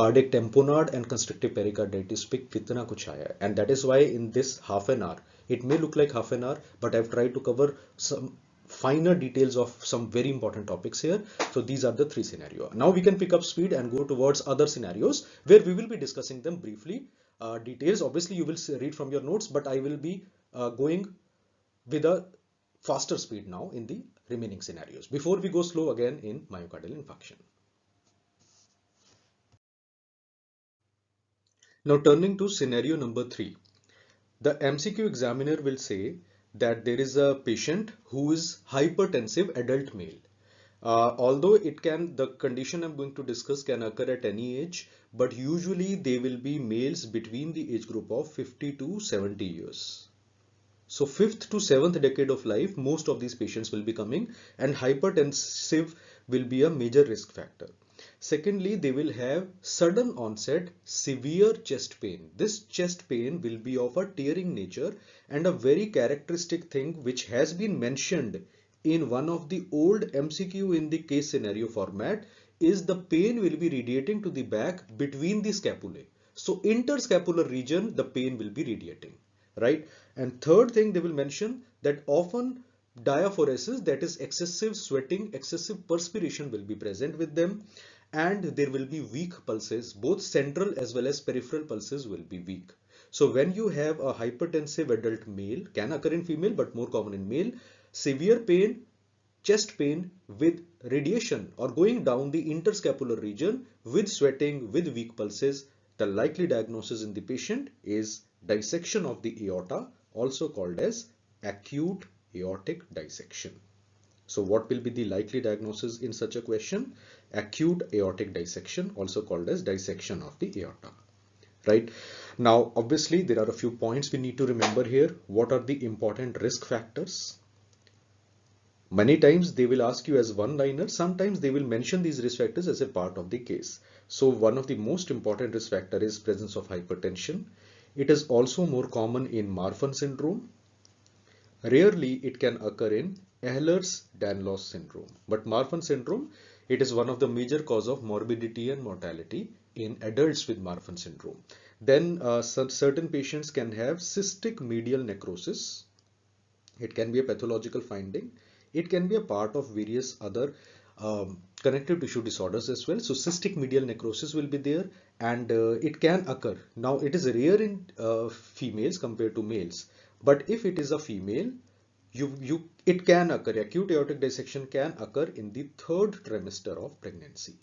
cardiac tamponade and constrictive pericarditis पे कितना कुछ आया है. And that is why in this half an hour, it may look like half an hour, but I've tried to cover some finer details of some very important topics here. So these are the 3 scenarios. Now we can pick up speed and go towards other scenarios where we will be discussing them briefly. Details obviously you will read from your notes, but I will be going with a faster speed now in the remaining scenarios before we go slow again in myocardial infarction. Now turning to scenario number 3. The MCQ examiner will say that there is a patient who is hypertensive adult male. Although the condition I'm going to discuss can occur at any age, but usually they will be males between the age group of 50 to 70 years. So 5th to 7th decade of life, most of these patients will be coming, and hypertensive will be a major risk factor. Secondly, they will have sudden onset severe chest pain. This chest pain will be of a tearing nature, and a very characteristic thing which has been mentioned in one of the old MCQ in the case scenario format is the pain will be radiating to the back between the scapulae. So interscapular region, the pain will be radiating, right? And third thing they will mention that often diaphoresis, that is excessive sweating, excessive perspiration will be present with them. And there will be weak pulses, both central as well as peripheral pulses will be weak. So when you have a hypertensive adult male, can occur in female but more common in male, severe pain, chest pain with radiation or going down the interscapular region with sweating, with weak pulses, the likely diagnosis in the patient is dissection of the aorta, also called as acute aortic dissection. So what will be the likely diagnosis in such a question? Acute aortic dissection, also called as dissection of the aorta, right? Now, obviously, there are a few points we need to remember here. What are the important risk factors? Many times they will ask you as one-liner. Sometimes they will mention these risk factors as a part of the case. So one of the most important risk factor is presence of hypertension. It is also more common in Marfan syndrome. Rarely it can occur in Ehlers-Danlos syndrome, but Marfan syndrome, it is one of the major cause of morbidity and mortality in adults with Marfan syndrome. Then certain patients can have cystic medial necrosis. It can be a pathological finding. It can be a part of various other connective tissue disorders as well. So cystic medial necrosis will be there, and it can occur. Now it is rare in females compared to males, but if it is a female, it can occur. Acute aortic dissection can occur in the 3rd trimester of pregnancy.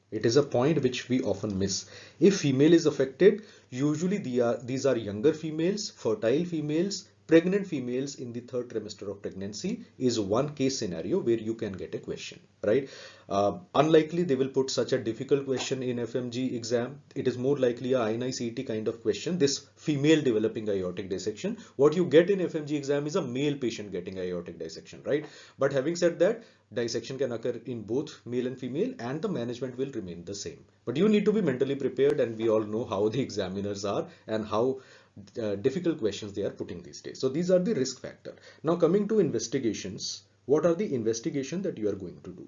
It is a point which we often miss. If female is affected, usually these are younger females, fertile females, pregnant females in the 3rd trimester of pregnancy is one case scenario where you can get a question, right? Unlikely they will put such a difficult question in FMG exam. It is more likely a INI-CET kind of question, this female developing aortic dissection. What you get in FMG exam is a male patient getting aortic dissection, right? But having said that, dissection can occur in both male and female and the management will remain the same. But you need to be mentally prepared, and we all know how the examiners are and how difficult questions they are putting these days. So these are the risk factor. Now coming to investigations, what are the investigation that you are going to do?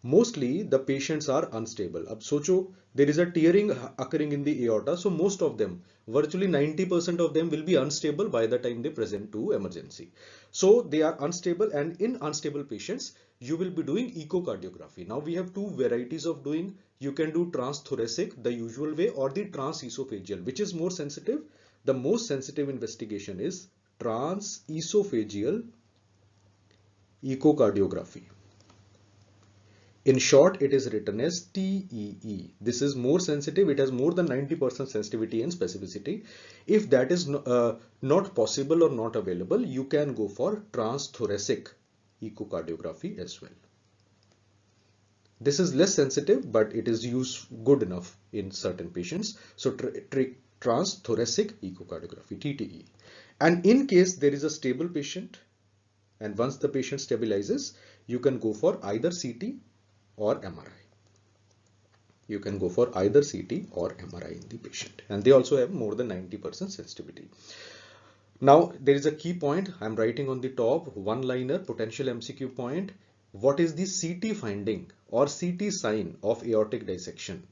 Mostly the patients are unstable. Ab socho, there is a tearing occurring in the aorta, so most of them, virtually 90% of them will be unstable by the time they present to emergency. So they are unstable, and in unstable patients, you will be doing echocardiography. Now we have two varieties of doing. You can do transthoracic, the usual way, or the transesophageal. Which is more sensitive? The most sensitive investigation is transesophageal echocardiography. In short, it is written as TEE. This is more sensitive. It has more than 90% sensitivity and specificity. If that is not possible or not available, you can go for transthoracic echocardiography as well. This is less sensitive, but it is used good enough in certain patients. So transthoracic echocardiography, TTE. And in case there is a stable patient, and once the patient stabilizes, you can go for either CT or MRI. You can go for either CT or MRI in the patient, and they also have more than 90% sensitivity. Now there is a key point I'm writing on the top, one-liner potential MCQ point. What is the CT finding or CT sign of aortic dissection?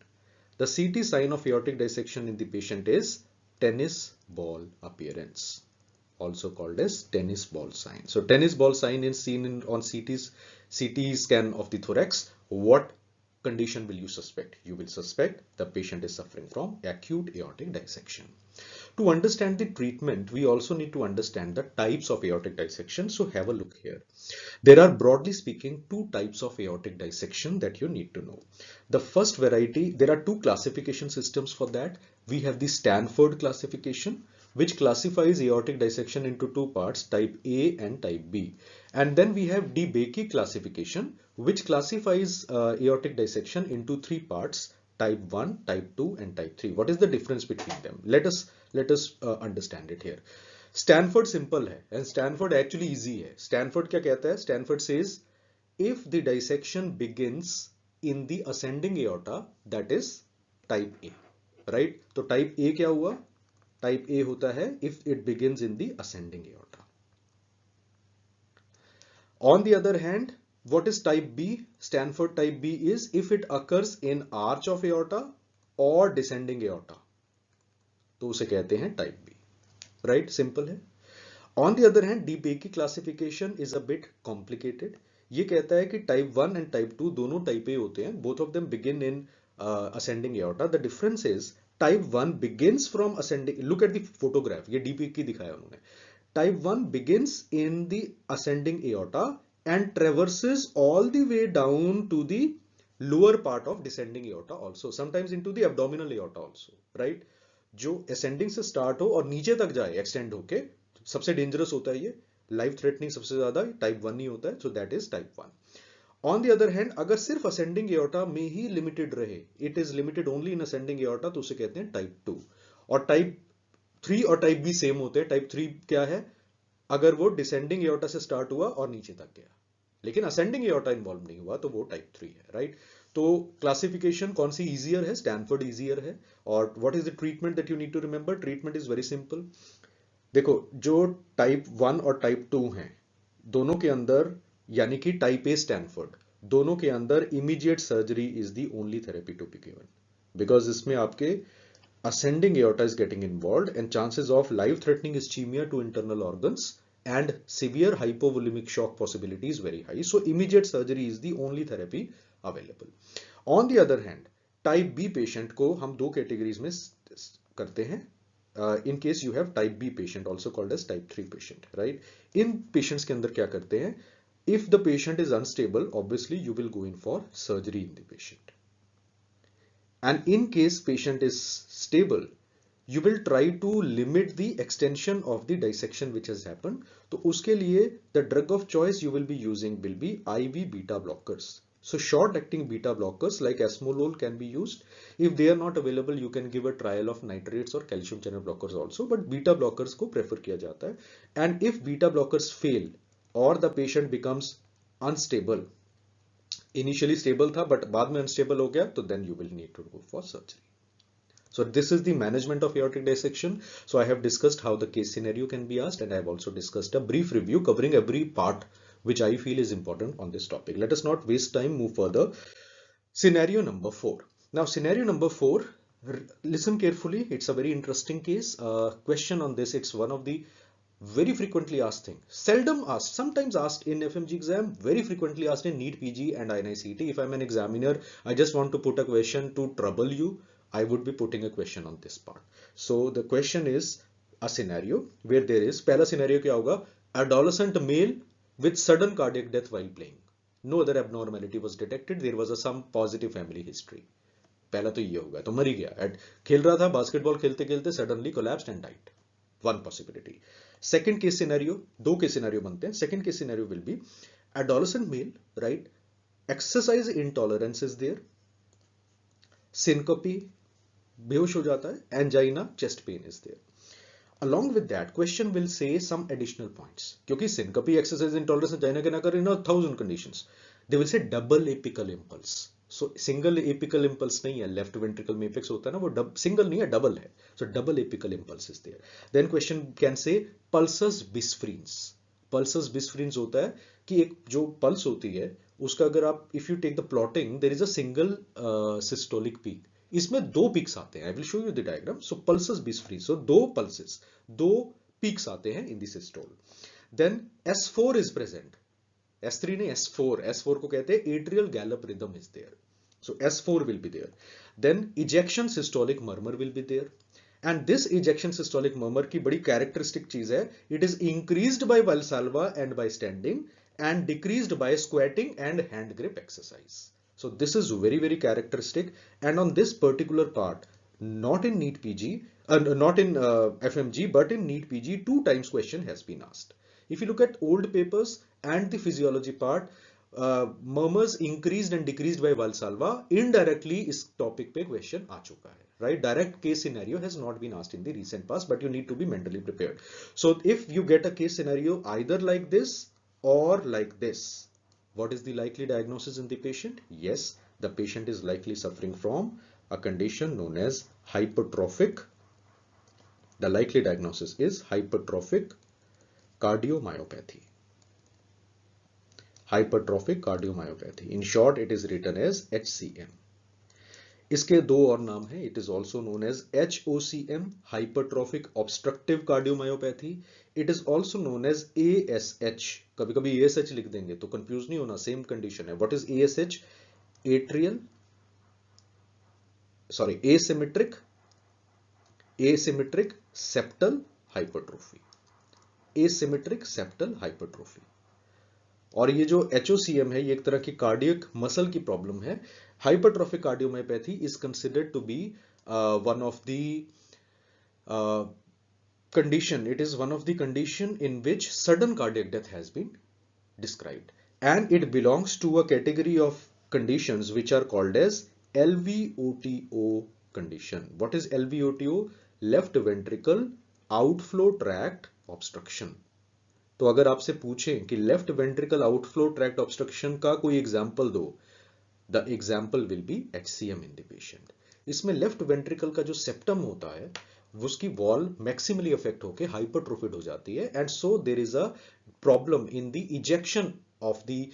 The CT sign of aortic dissection in the patient is tennis ball appearance, also called as tennis ball sign. So tennis ball sign is seen on CT scan of the thorax. What condition will you suspect? You will suspect the patient is suffering from acute aortic dissection. To understand the treatment, we also need to understand the types of aortic dissection. So have a look here. There are, broadly speaking, two types of aortic dissection that you need to know. The first variety, there are two classification systems for that. We have the Stanford classification, which classifies aortic dissection into two parts, type A and type B. And then we have DeBakey classification, which classifies aortic dissection into three parts, type 1, type 2 and type 3. What is the difference between them? Let us understand it here. Stanford simple है and Stanford actually easy है. Stanford क्या कहता है? Stanford says if the dissection begins in the ascending aorta, that is type A, right? तो type A क्या हुआ? Type A होता है if it begins in the ascending aorta. On the other hand, what is type B? Stanford type B is if it occurs in arch of aorta or descending aorta, तो उसे कहते हैं type B, right? Simple है. On the other hand, DeBakey classification is a bit complicated. ये कहता है कि type 1 and type 2 दोनों type A होते हैं. Both of them begin in ascending aorta. The difference is type 1 begins from ascending. Look at the photograph. ये DeBakey दिखाया उन्होंने. Type 1 begins in the ascending aorta and traverses all the way down to the lower part of descending aorta also. Sometimes into the abdominal aorta also, right? जो ascending से start हो और नीचे तक जाए extend होके, सबसे dangerous होता है ये, life threatening सबसे ज़्यादा type 1 ही होता है, so that is type 1. On the other hand, अगर सिर्फ ascending aorta में ही limited रहे, it is limited only in ascending aorta, तो उसे कहते हैं type 2. और type 3 और type B सेम होते हैं. type 3 क्या है? अगर वो descending aorta से start हुआ और नीचे तक गया, लेकिन ascending aorta involved नहीं हुआ, तो वो type 3 है, right? तो क्लासिफिकेशन कौन सी इजियर है? स्टैनफोर्ड इजियर है. और what is the treatment that you need to remember? Treatment is very simple. देखो, जो टाइप 1 और टाइप 2 हैं, दोनों के अंदर, यानी कि टाइप ए स्टैनफोर्ड, दोनों के अंदर immediate surgery is the only therapy to be given, because इसमें आपके ascending aorta is getting involved and chances of life threatening ischemia to internal organs and severe hypovolemic shock possibility is very high. So immediate surgery is the only therapy available. On the other hand, type B patient को हम दो categories में करते हैं. In case you have type B patient, also called as type 3 patient, right? In patients के अंदर क्या करते हैं? If the patient is unstable, obviously you will go in for surgery in the patient. And in case patient is stable, you will try to limit the extension of the dissection which has happened. तो उसके लिए the drug of choice you will be using will be IV beta blockers. So short acting beta blockers like esmolol can be used. If they are not available, you can give a trial of nitrates or calcium channel blockers also, but beta blockers को prefer किया जाता है. And if beta blockers fail or the patient becomes unstable, initially stable था but बाद में unstable हो गया, तो then you will need to go for surgery. So this is the management of aortic dissection. So I have discussed how the case scenario can be asked, and I have also discussed a brief review covering every part which I feel is important on this topic. Let us not waste time, move further. Scenario number 4. Now scenario number 4, listen carefully. It's a very interesting case. Question on this. It's one of the very frequently asked thing. Seldom asked, sometimes asked in FMG exam, very frequently asked in NEET PG and INI-CET. If I'm an examiner, I just want to put a question to trouble you, I would be putting a question on this part. So the question is a scenario where there is, पहला scenario क्या होगा? Adolescent male with sudden cardiac death while playing. No other abnormality was detected. There was some positive family history. पहला तो ये होगा, तो मर ही गया. खेल रहा था बास्केटबॉल खेलते खेलते suddenly collapsed and died. One possibility. Second case scenario, दो case scenario बनते हैं. Second case scenario will be adolescent male, right? Exercise intolerance is there. Syncope, बेहोश हो जाता है. Angina, chest pain is there. Along with that, question will say some additional points. क्योंकि syncope, exercise intolerance, angina के ना करें ना 1000 conditions. They will say double apical impulse. So single apical impulse नहीं है, left ventricle में apex होता है ना, वो single नहीं है, double है. So double apical impulse is there. Then question can say pulsus bisfrenes. Pulsus bisfrenes होता है कि एक जो pulse होती है उसका अगर आप if you take the plotting, there is a single systolic peak. इसमें दो peaks आते हैं. I will show you the diagram. So pulsus bisfrenes. So दो pulses, दो peaks आते हैं in the systole. Then S4 is present. S3 नहीं, S4. S4 को कहते हैं atrial gallop rhythm is there. So S4 will be there. Then ejection systolic murmur will be there. And this ejection systolic murmur की बड़ी characteristic चीज है. It is increased by Valsalva and by standing and decreased by squatting and hand grip exercise. So this is very, very characteristic. And on this particular part, not in NEET PG, not in FMG, but in NEET PG, 2 times question has been asked. If you look at old papers and the physiology part, murmurs increased and decreased by Valsalva, indirectly इस topic पे question आ चुका है, right? Direct case scenario has not been asked in the recent past, but you need to be mentally prepared. So if you get a case scenario either like this or like this, what is the likely diagnosis in the patient? Yes, the patient is likely suffering from a condition known as hypertrophic. The likely diagnosis is hypertrophic cardiomyopathy. Hypertrophic cardiomyopathy. In short, it is written as HCM. इसके दो और नाम हैं. It is also known as HOCM, hypertrophic obstructive cardiomyopathy. It is also known as ASH. कभी कभी ASH लिख देंगे तो कंफ्यूज नहीं होना, सेम कंडीशन है. What is ASH? Asymmetric septal hypertrophy. Asymmetric septal hypertrophy. और ये जो HOCM है ये एक तरह की कार्डियक मसल की प्रॉब्लम है. Hypertrophic cardiomyopathy is considered to be one of the condition. It is one of the condition in which sudden cardiac death has been described, and it belongs to a category of conditions which are called as LVOTO condition. What is LVOTO? Left ventricle outflow tract obstruction. तो अगर आपसे पूछें कि left ventricle outflow tract obstruction का कोई example दो, the example will be HCM in the patient. इसमें left ventricle का जो सेप्टम होता है उसकी वॉल मैक्सिमली अफेक्ट होकर हाइपरट्रोफिड हो जाती है, and so there is a problem in the ejection of the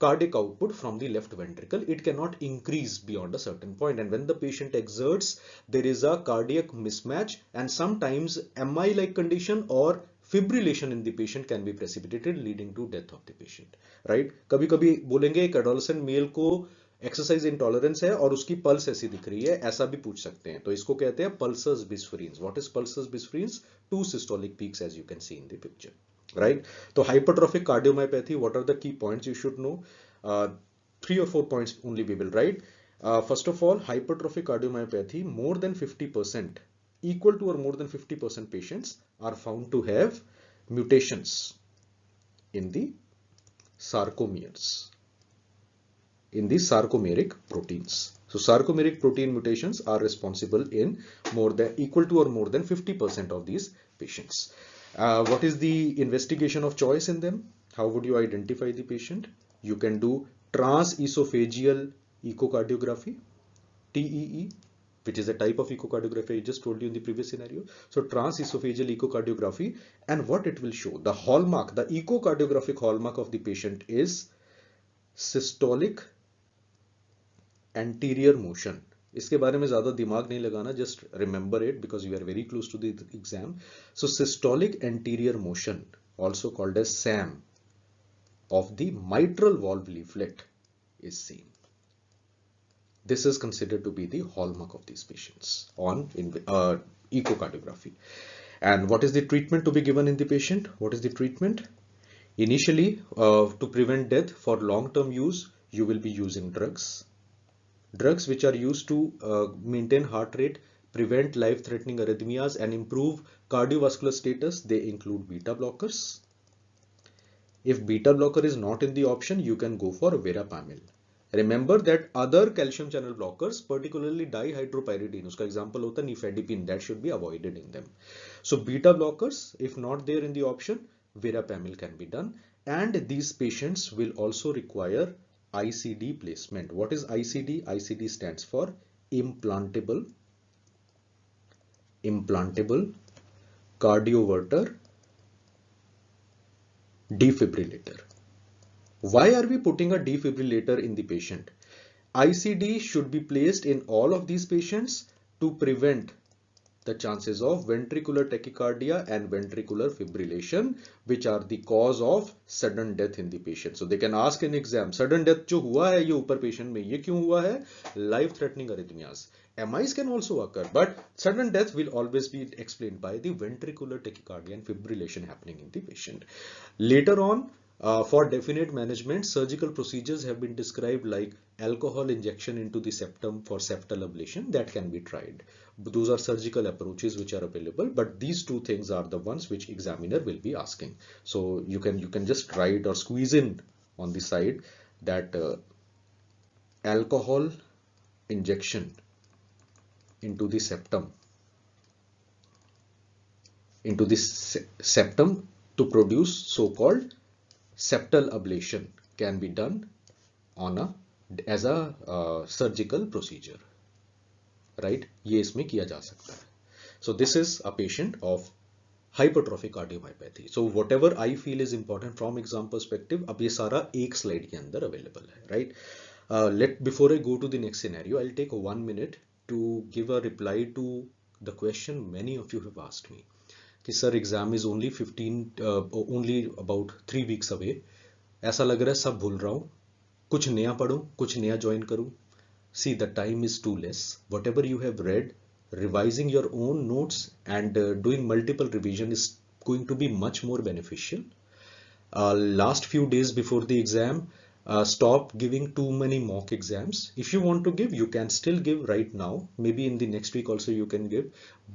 cardiac output from the left ventricle. It cannot increase beyond a certain point, and when the patient exerts, there is a cardiac mismatch, and sometimes MI like condition or fibrillation in the patient can be precipitated, leading to death of the patient, right? कभी कभी बोलेंगे एक adolescent male को exercise intolerance है और उसकी pulse ऐसी दिख रही है, ऐसा भी पूछ सकते हैं. तो इसको कहते हैं pulsus bisferiens. What is pulsus bisferiens? 2 systolic peaks as you can see in the picture, right? तो hypertrophic cardiomyopathy, what are the key points you should know? 3 or 4 points only we will write. First of all, hypertrophic cardiomyopathy, more than 50%, equal to or more than 50% patients are found to have mutations in the sarcomeres, in the sarcomeric proteins. So sarcomeric protein mutations are responsible in more than equal to or more than 50% of these patients. What is the investigation of choice in them? How would you identify the patient? You can do transesophageal echocardiography, TEE, which is a type of echocardiography I just told you in the previous scenario. So transesophageal echocardiography, and what it will show, the hallmark, the echocardiographic hallmark of the patient is systolic anterior motion. इसके बारे में ज्यादा दिमाग नहीं लगाना, just remember it because you are very close to the exam. So systolic anterior motion, also called as SAM, of the mitral valve leaflet is seen. This is considered to be the hallmark of these patients on echocardiography. And what is the treatment to be given in the patient? What is the treatment? Initially, to prevent death, for long-term use, you will be using drugs. Drugs which are used to maintain heart rate, prevent life-threatening arrhythmias, and improve cardiovascular status. They include beta blockers. If beta blocker is not in the option, you can go for verapamil. Remember that other calcium channel blockers, particularly dihydropyridine, उसका example होता है nifedipine, that should be avoided in them. So beta blockers, if not there in the option, verapamil can be done. And these patients will also require ICD placement. What is ICD? ICD stands for implantable cardioverter defibrillator. Why are we putting a defibrillator in the patient? ICD should be placed in all of these patients to prevent the chances of ventricular tachycardia and ventricular fibrillation, which are the cause of sudden death in the patient. So they can ask in exam, sudden death जो हुआ है ये ऊपर patient में, ये क्यों हुआ है? Life threatening arrhythmias. MIs can also occur, but sudden death will always be explained by the ventricular tachycardia and fibrillation happening in the patient. Later on, for definite management, surgical procedures have been described, like alcohol injection into the septum for septal ablation. That can be tried. Those are surgical approaches which are available, but these two things are the ones which examiner will be asking. So you can just write or squeeze in on the side that alcohol injection into the septum to produce so-called septal ablation can be done as a surgical procedure, right? ये इसमें किया जा सकता है. So this is a patient of hypertrophic cardiomyopathy. So whatever I feel is important from exam perspective, अब ये सारा एक slide के अंदर available है, right? Before I go to the next scenario, I'll take 1 minute to give a reply to the question many of you have asked me. कि sir exam is only about 3 weeks away, ऐसा लग रहा है सब भूल रहा हूँ, कुछ नया पढ़ूं, कुछ नया ज्वाइन करूं. See the time is too less. Whatever you have read, revising your own notes and doing multiple revision is going to be much more beneficial. Last few days before the exam, stop giving too many mock exams. If you want to give, you can still give right now. Maybe in the next week also you can give,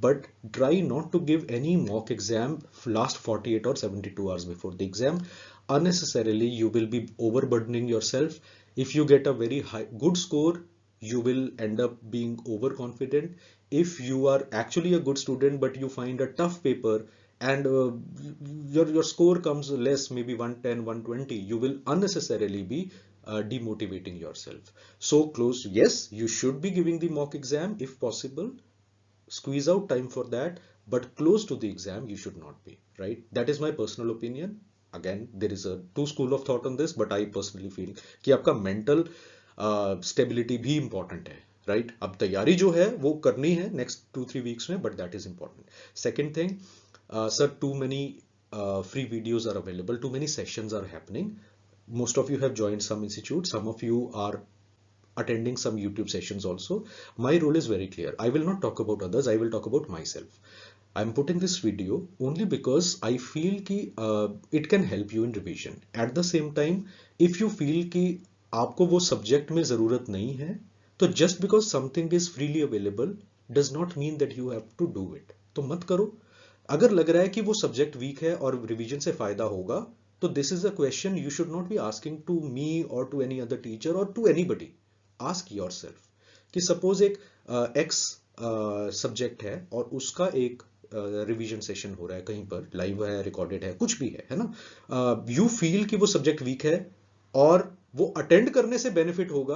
but try not to give any mock exam last 48 or 72 hours before the exam. Unnecessarily, you will be overburdening yourself. If you get a very good score, you will end up being overconfident. If you are actually a good student but you find a tough paper and your score comes less, maybe 110, 120, you will unnecessarily be demotivating yourself. So close, yes, you should be giving the mock exam if possible. Squeeze out time for that, but close to the exam you should not be, right? That is my personal opinion. Again, there is a two school of thought on this, but I personally feel कि आपका mental stability भी important है, right? अब तैयारी जो है वो करनी है next 2-3 weeks में, but that is important. Second thing, sir, too many free videos are available, too many sessions are happening. Most of you have joined some institute, some of you are attending some YouTube sessions also. My role is very clear. I will not talk about others, I will talk about myself. I'm putting this video only because I feel कि it can help you in revision. At the same time, if you feel कि आपको वो subject में ज़रूरत नहीं है, तो just because something is freely available does not mean that you have to do it. तो मत करो. अगर लग रहा है कि वो subject weak है और revision से फायदा होगा, तो this is a question you should not be asking to me or to any other teacher or to anybody. Ask yourself कि suppose एक X subject है और उसका एक रिवीजन सेशन हो रहा है, कहीं पर लाइव है, रिकॉर्डेड है, कुछ भी है ना, यू फील कि वो सब्जेक्ट वीक है और वो अटेंड करने से बेनिफिट होगा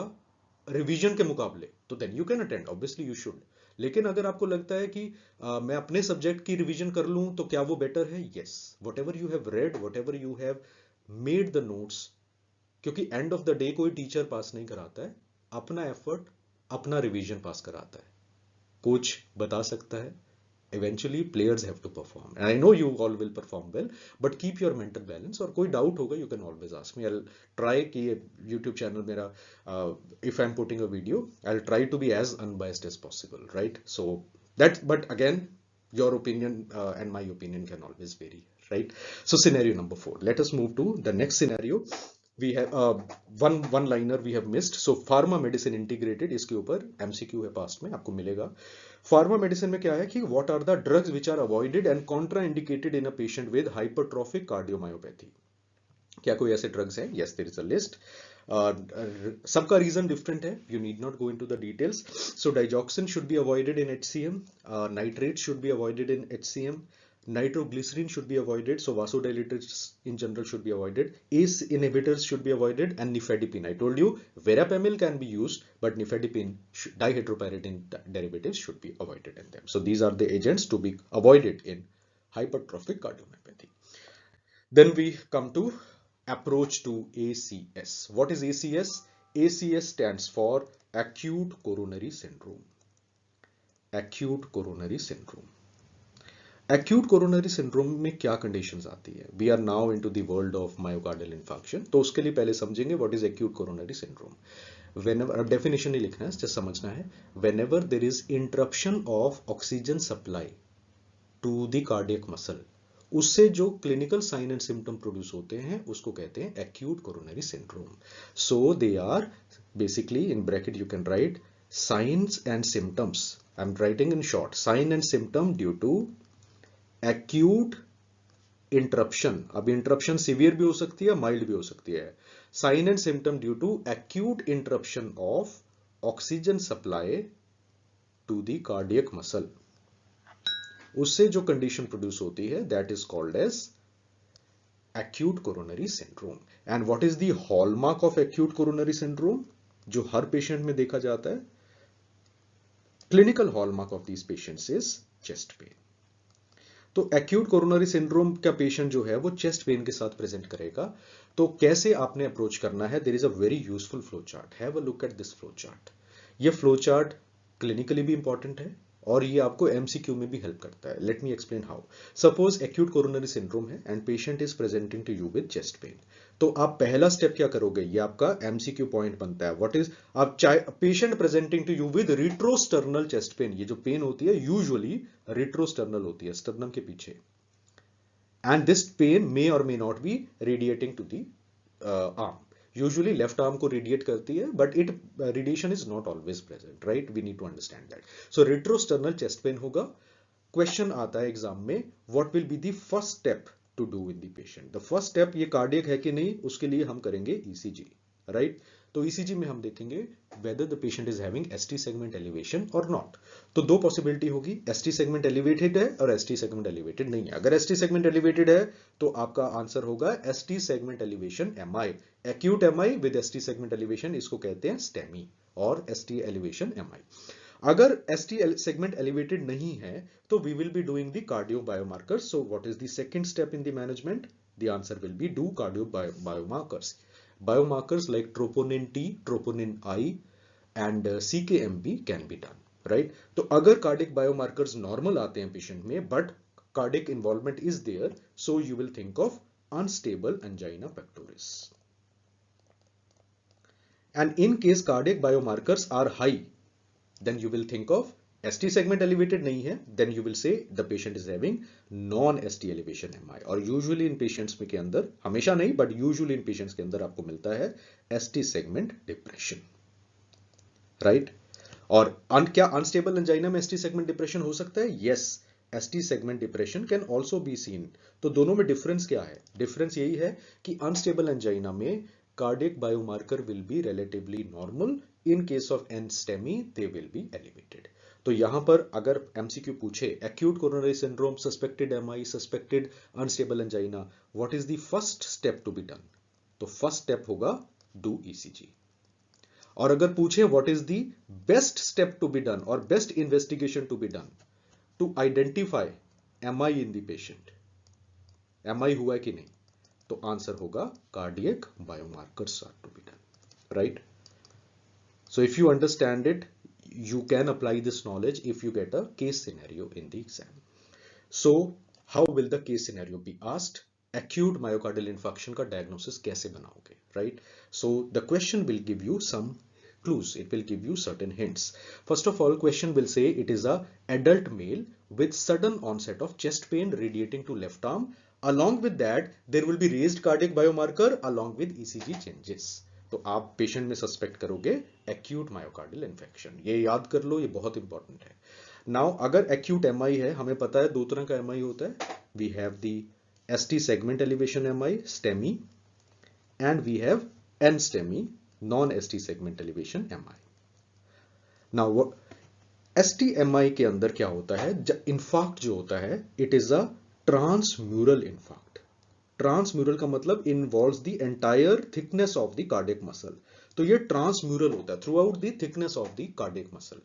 रिवीजन के मुकाबले, तो then you can attend, obviously you should. लेकिन अगर आपको लगता है कि मैं अपने सब्जेक्ट की रिवीजन कर लूं तो क्या वो बेटर है? Yes, what ever you have red, what ever you have made the notes, क्योंकि एंड ऑफ द डे कोई टीचर पास नहीं कराता है, अपना एफर्ट, अपना रिवीजन पास कराता है। कोच बता सकता है, eventually players have to perform, and I know you all will perform well, but keep your mental balance. और कोई डाउट होगा you can always ask me. I'll try कि YouTube channel मेरा if I'm putting a video, I'll try to be as unbiased as possible, right? So that, but again, your opinion and my opinion can always vary, right? So scenario number 4, let us move to the next scenario. We have one liner we have missed. So pharma medicine integrated, इसके ऊपर MCQ है past में, आपको मिलेगा। Pharma medicine में क्या है कि what are the drugs which are avoided and contraindicated in a patient with hypertrophic cardiomyopathy. क्या कोई ऐसे ड्रग्स हैं? Yes, there is a list. सबका रीजन डिफरेंट है, you need not go into the details. So digoxin should be avoided in HCM, nitrate should be avoided in HCM, nitroglycerin should be avoided, so vasodilators in general should be avoided, ACE inhibitors should be avoided, and nifedipine. I told you verapamil can be used, but nifedipine dihydropyridine derivatives should be avoided in them. So these are the agents to be avoided in hypertrophic cardiomyopathy. Then we come to approach to ACS. What is ACS? ACS stands for acute coronary syndrome. Acute coronary syndrome. Acute coronary syndrome में क्या conditions आती है? We are now into the world of myocardial infarction, तो उसके लिए पहले समझेंगे what is acute coronary syndrome. Whenever, अब डेफिनेशन नहीं लिखना है, जस्ट समझना है। Whenever there is interruption of oxygen supply to the cardiac muscle, उससे जो clinical sign and symptom produce होते हैं उसको कहते हैं acute coronary syndrome. So they are basically, in bracket you can write signs and symptoms, I am writing in short, sign and symptom due to acute interruption. अब interruption severe भी हो सकती है, माइल्ड भी हो सकती है। Sign and symptom due to acute interruption of oxygen supply to the cardiac muscle, उससे जो कंडीशन प्रोड्यूस होती है that is called as acute coronary syndrome. And what is the hallmark of acute coronary syndrome, जो हर patient में देखा जाता है? Clinical hallmark of these patients is chest pain. तो एक्यूट कोरोनरी सिंड्रोम का पेशेंट जो है वो चेस्ट पेन के साथ प्रेजेंट करेगा। तो कैसे आपने अप्रोच करना है? There is a very useful flow chart, have a look at this flow chart. ये फ्लो चार्ट क्लिनिकली भी इंपॉर्टेंट है और ये आपको MCQ में भी हेल्प करता है। Let me explain how. Suppose acute coronary syndrome है and patient is presenting to you with chest pain, तो आप पहला स्टेप क्या करोगे? ये आपका MCQ पॉइंट बनता है। व्हाट इज, आप patient presenting to you with retrosternal chest pain, ये जो पेन होती है यूजुअली रिट्रोस्टर्नल होती है, स्टर्नम के पीछे, एंड दिस पेन मे और may not be radiating to the arm. Usually left arm को रेडिएट करती है, but it radiation is not always present, right? We need to understand that. So retrosternal chest pain होगा। Question आता है exam में, what will be the first step to do in the patient? The first step, ये cardiac है कि नहीं, उसके लिए हम करेंगे ECG, राइट? तो ECG में हम देखेंगे whether the patient is having ST segment elevation or not. तो दो पॉसिबिलिटी होगी, ST segment elevated है और ST segment elevated नहीं है। अगर ST segment elevated है तो आपका आंसर होगा ST segment elevation MI, acute MI with ST segment elevation, इसको कहते हैं STEMI और ST elevation MI। अगर ST segment elevated नहीं है तो we will be doing the cardio biomarkers. So what is the second step in the management? The answer will be do cardio biomarkers. Biomarkers like troponin T, troponin I and CKMB can be done, right? तो अगर cardiac biomarkers normal आते हैं patient में but cardiac involvement is there, so you will think of unstable angina pectoris. And in case cardiac biomarkers are high, then you will think of ST segment elevated नहीं है, then you will say the patient is having non-ST elevation MI। और usually in patients में के अंदर, हमेशा नहीं but usually in patients के अंदर आपको मिलता है ST segment depression, right? और क्या unstable angina में ST segment depression हो सकता है? Yes, ST segment depression can also be seen। तो दोनों में डिफरेंस क्या है? डिफरेंस यही है कि unstable angina में cardiac biomarker will be relatively normal, in case of NSTEMI they will be elevated। तो यहां पर अगर MCQ पूछे acute coronary syndrome, suspected MI, suspected unstable angina, what is the first step to be done? तो first step होगा do ECG। और अगर पूछे what is the best step to be done और best investigation to be done to identify MI in the patient, MI हुआ कि नहीं, तो आंसर होगा cardiac biomarkers are to be done, right? So if you understand it, you can apply this knowledge if you get a case scenario in the exam. So how will the case scenario be asked? Acute myocardial infarction का diagnosis कैसे बनाओगे, right? So the question will give you some clues. It will give you certain hints. First of all, question will say it is a adult male with sudden onset of chest pain radiating to left arm. Along with that, there will be raised cardiac biomarker along with ECG changes. तो आप patient में suspect करोगे acute myocardial infection, ये याद कर लो, ये बहुत important है। नाउ अगर एक्यूट एमआई है, हमें पता है दो तरह का एमआई होता है, we have the ST segment elevation MI STEMI and we have N STEMI non ST segment elevation MI. Now ST MI के अंदर क्या होता है, इन्फार्क्ट जो होता है it is a transmural infarct. Transmural का मतलब involves the entire thickness of the cardiac muscle, तो ये ट्रांसम्यूरल होता है throughout the thickness of the cardiac muscle.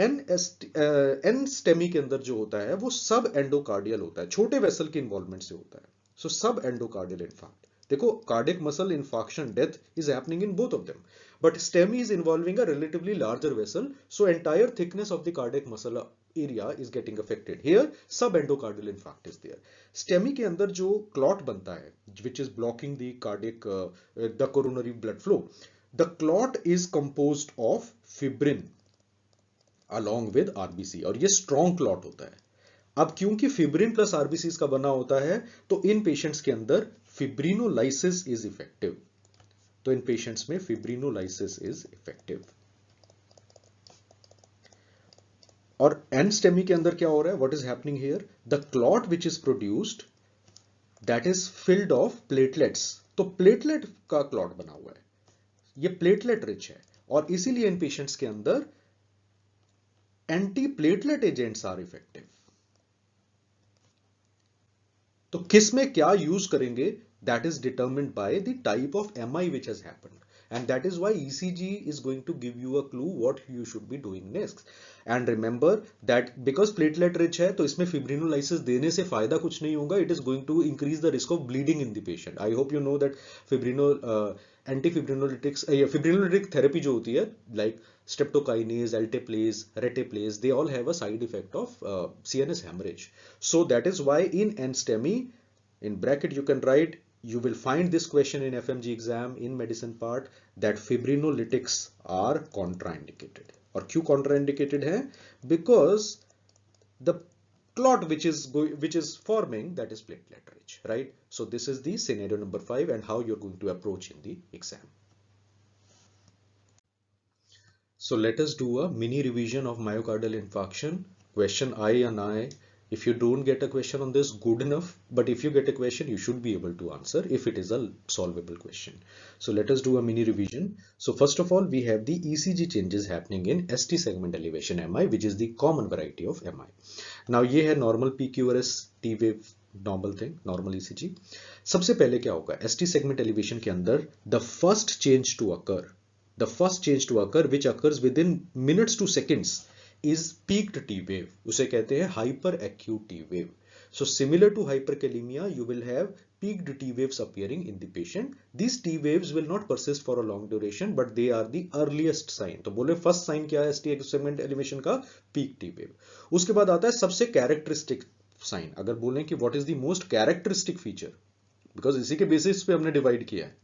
N STEMI के अंदर जो होता है वो सब एंडोकार्डियल होता है, छोटे वेसल के इन्वॉल्वमेंट से होता है, सो सब एंडोकार्डियल इन्फार्क्ट। देखो cardiac muscle infarction death is happening in both of them, but STEMI is involving a relatively larger vessel, so entire thickness of the cardiac muscle area is getting affected. Here subendocardial infarct is there. STEMI के अंदर जो clot बनता है which is blocking the cardiac the coronary blood flow, the clot is composed of fibrin along with RBC और ये strong clot होता है। अब क्योंकि फिब्रिन प्लस आरबीसी का बना होता है तो इन पेशेंट्स के अंदर फिब्रिनोलाइसिस इज इफेक्टिव, तो इन पेशेंट्स में फिब्रिनोलाइसिस इज इफेक्टिव। और एनस्टेमी के अंदर क्या हो रहा है, what is happening here, the clot which is produced that is filled of platelets, तो प्लेटलेट का क्लॉट बना हुआ है, ये प्लेटलेट रिच है और इसीलिए इन पेशेंट्स के अंदर anti platelet agents are effective. तो किस में क्या यूज करेंगे, that is determined by the type of MI which has happened, and that is why ECG is going to give you a clue what you should be doing next. And remember that because platelet rich है तो इसमें fibrinolysis देने से फायदा कुछ नहीं होगा, it is going to increase the risk of bleeding in the patient. I hope you know that antifibrinolytics fibrinolytic therapy जो होती है like streptokinase, alteplase, reteplase, they all have a side effect of CNS hemorrhage. So that is why in NSTEMI, in bracket you can write, you will find this question in FMG exam in medicine part, that fibrinolytics are contraindicated. और क्यों contraindicated है, because the clot which is forming that is platelet rich, right? So this is the scenario number 5 and how you're going to approach in the exam. So let us do a mini revision of myocardial infarction. Question I and I. If you don't get a question on this, good enough, but if you get a question, you should be able to answer if it is a solvable question. So let us do a mini revision. So first of all, we have the ECG changes happening in ST segment elevation MI, which is the common variety of MI. Now ये है normal PQRS T wave normal thing, normal ECG. सबसे पहले क्या होगा, ST segment elevation के अंदर the first change to occur which occurs within minutes to seconds is peaked T wave. उसे कहते हैं hyper acute T wave. So similar to hyperkalemia, you will have peaked T waves appearing in the patient. These T waves will not persist for a long duration, but they are the earliest sign. तो बोले first sign क्या है ST segment elevation का, peak T wave. उसके बाद आता है सबसे characteristic sign. अगर बोलें कि what is the most characteristic feature, because इसी के basis पे हमने divide किया है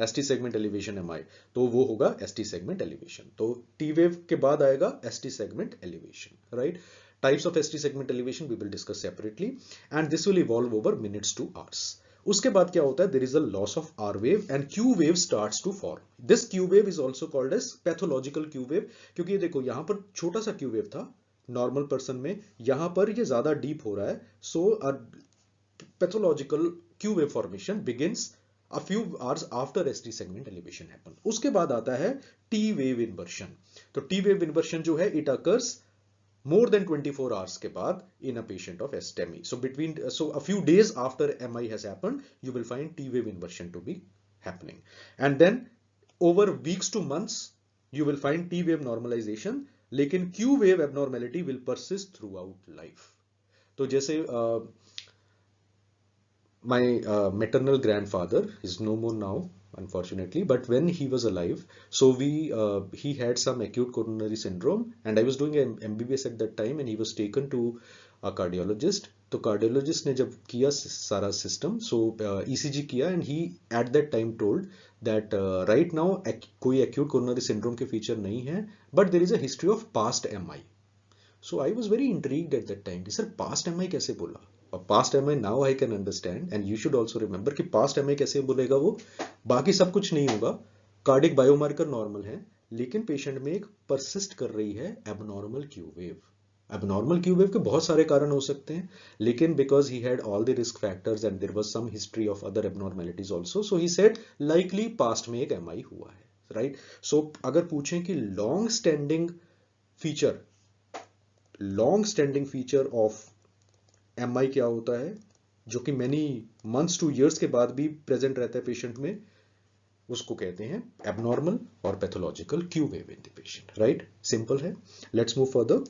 ST segment elevation MI, तो वो होगा ST segment elevation. तो T wave के बाद आएगा ST segment elevation, right? Types of ST segment elevation we will discuss separately, and this will evolve over minutes to hours. उसके बाद क्या होता है, there is a loss of R wave and Q wave starts to form. This Q wave is also called as pathological Q wave, क्योंकि देखो यहाँ पर छोटा सा Q wave था नॉर्मल पर्सन में, यहाँ पर ये ज्यादा डीप हो रहा है, so a pathological Q wave formation begins a few hours after ST segment elevation happen. उसके बाद आता है T wave inversion. तो T wave inversion जो है it occurs more than 24 hours के बाद in a patient of STEMI. So a few days after MI has happened, you will find T wave inversion to be happening. And then over weeks to months, you will find T wave normalization, लेकिन Q wave abnormality will persist throughout life. तो जैसे my maternal grandfather is no more now, unfortunately, but when he was alive, so he had some acute coronary syndrome, and I was doing an MBBS at that time, and he was taken to a cardiologist. तो cardiologist ने जब किया सारा system, so ECG किया, and he at that time told that right now कोई acute coronary syndrome के feature नहीं है, but there is a history of past MI. So I was very intrigued at that time कि sir past MI कैसे बोला? और past MI now I can understand, and you should also remember कि past MI कैसे बोलेगा वो, बाकी सब कुछ नहीं होगा, कार्डिक बायोमार्कर नॉर्मल है, लेकिन पेशेंट में एक परसिस्ट कर रही है abnormal Q wave. Abnormal Q wave के बहुत सारे कारण हो सकते हैं, लेकिन because he had all the risk factors and there was some history of other abnormalities also, so he said likely past में एक एमआई हुआ है, राइट. सो अगर पूछें कि long standing feature of MI क्या होता है, जो कि मेनी मंथ्स टू इयर्स के बाद भी प्रेजेंट रहता है पेशेंट में, उसको कहते हैं एबनॉर्मल और pathological Q wave in the patient, right. Simple है. Let's move further.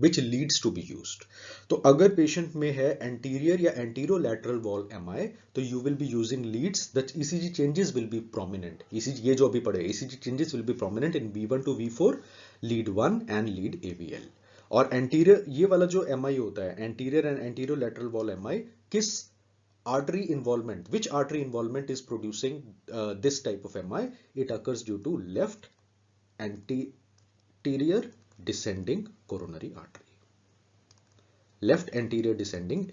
Which leads to be used. तो अगर पेशेंट में है एंटीरियर या एंटीरोलैटरल वॉल एमआई, तो you will be using leads. The ECG changes will be prominent. ECG ये जो अभी पढ़े, ECG changes will be prominent in V1 to V4, lead 1 and lead AVL. और एंटीरियर ये वाला जो एमआई होता है, anterior and anterolateral wall MI, किस artery involvement, which artery involvement is producing this type of MI? It occurs due to left anterior descending coronary artery. Left anterior descending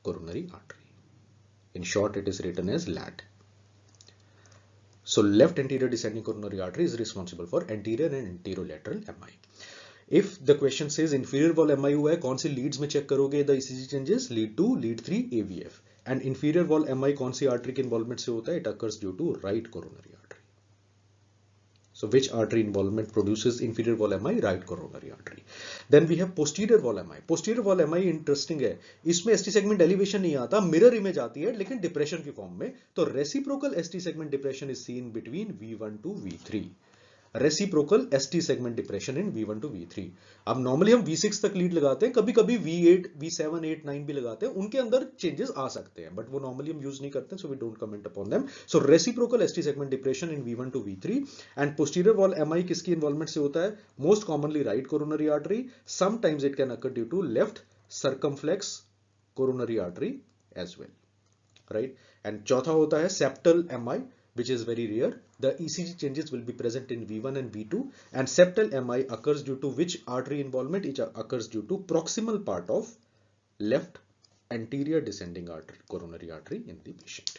coronary artery. In short, it is written as LAD. So left anterior descending coronary artery is responsible for anterior and anterolateral MI. If the question says inferior wall MI हुआ है, कौन सी leads में check करोगे the ECG changes? Lead 2, lead 3, AVF. And inferior wall MI कौन सी artery के involvement से होता है? It occurs due to right coronary artery. So which artery involvement produces inferior wall MI? Right coronary artery. Then we have posterior wall MI. Posterior wall MI interesting है. इसमें ST segment elevation नहीं आता, mirror image आती है, लेकिन depression की form में. तो reciprocal ST segment depression is seen between V1 to V3. Reciprocal ST segment depression in V1 to V3. अब नॉर्मली हम V6 तक लीड लगाते हैं, कभी कभी V8, V7, 8, 9 भी लगाते हैं, उनके अंदर चेंजेस आ सकते हैं, बट वो नॉर्मली हम यूज नहीं करते हैं, so we don't comment upon them. So reciprocal ST segment depression in V1 to V3. And posterior wall MI किसकी इन्वॉल्वमेंट से होता है? Most commonly right coronary artery. Sometimes it can occur due to left circumflex coronary artery as well, right. And चौथा होता है septal MI, which is very rare. The ECG changes will be present in V1 and V2, and septal MI occurs due to which artery involvement? It occurs due to proximal part of left anterior descending artery, coronary artery in the patient,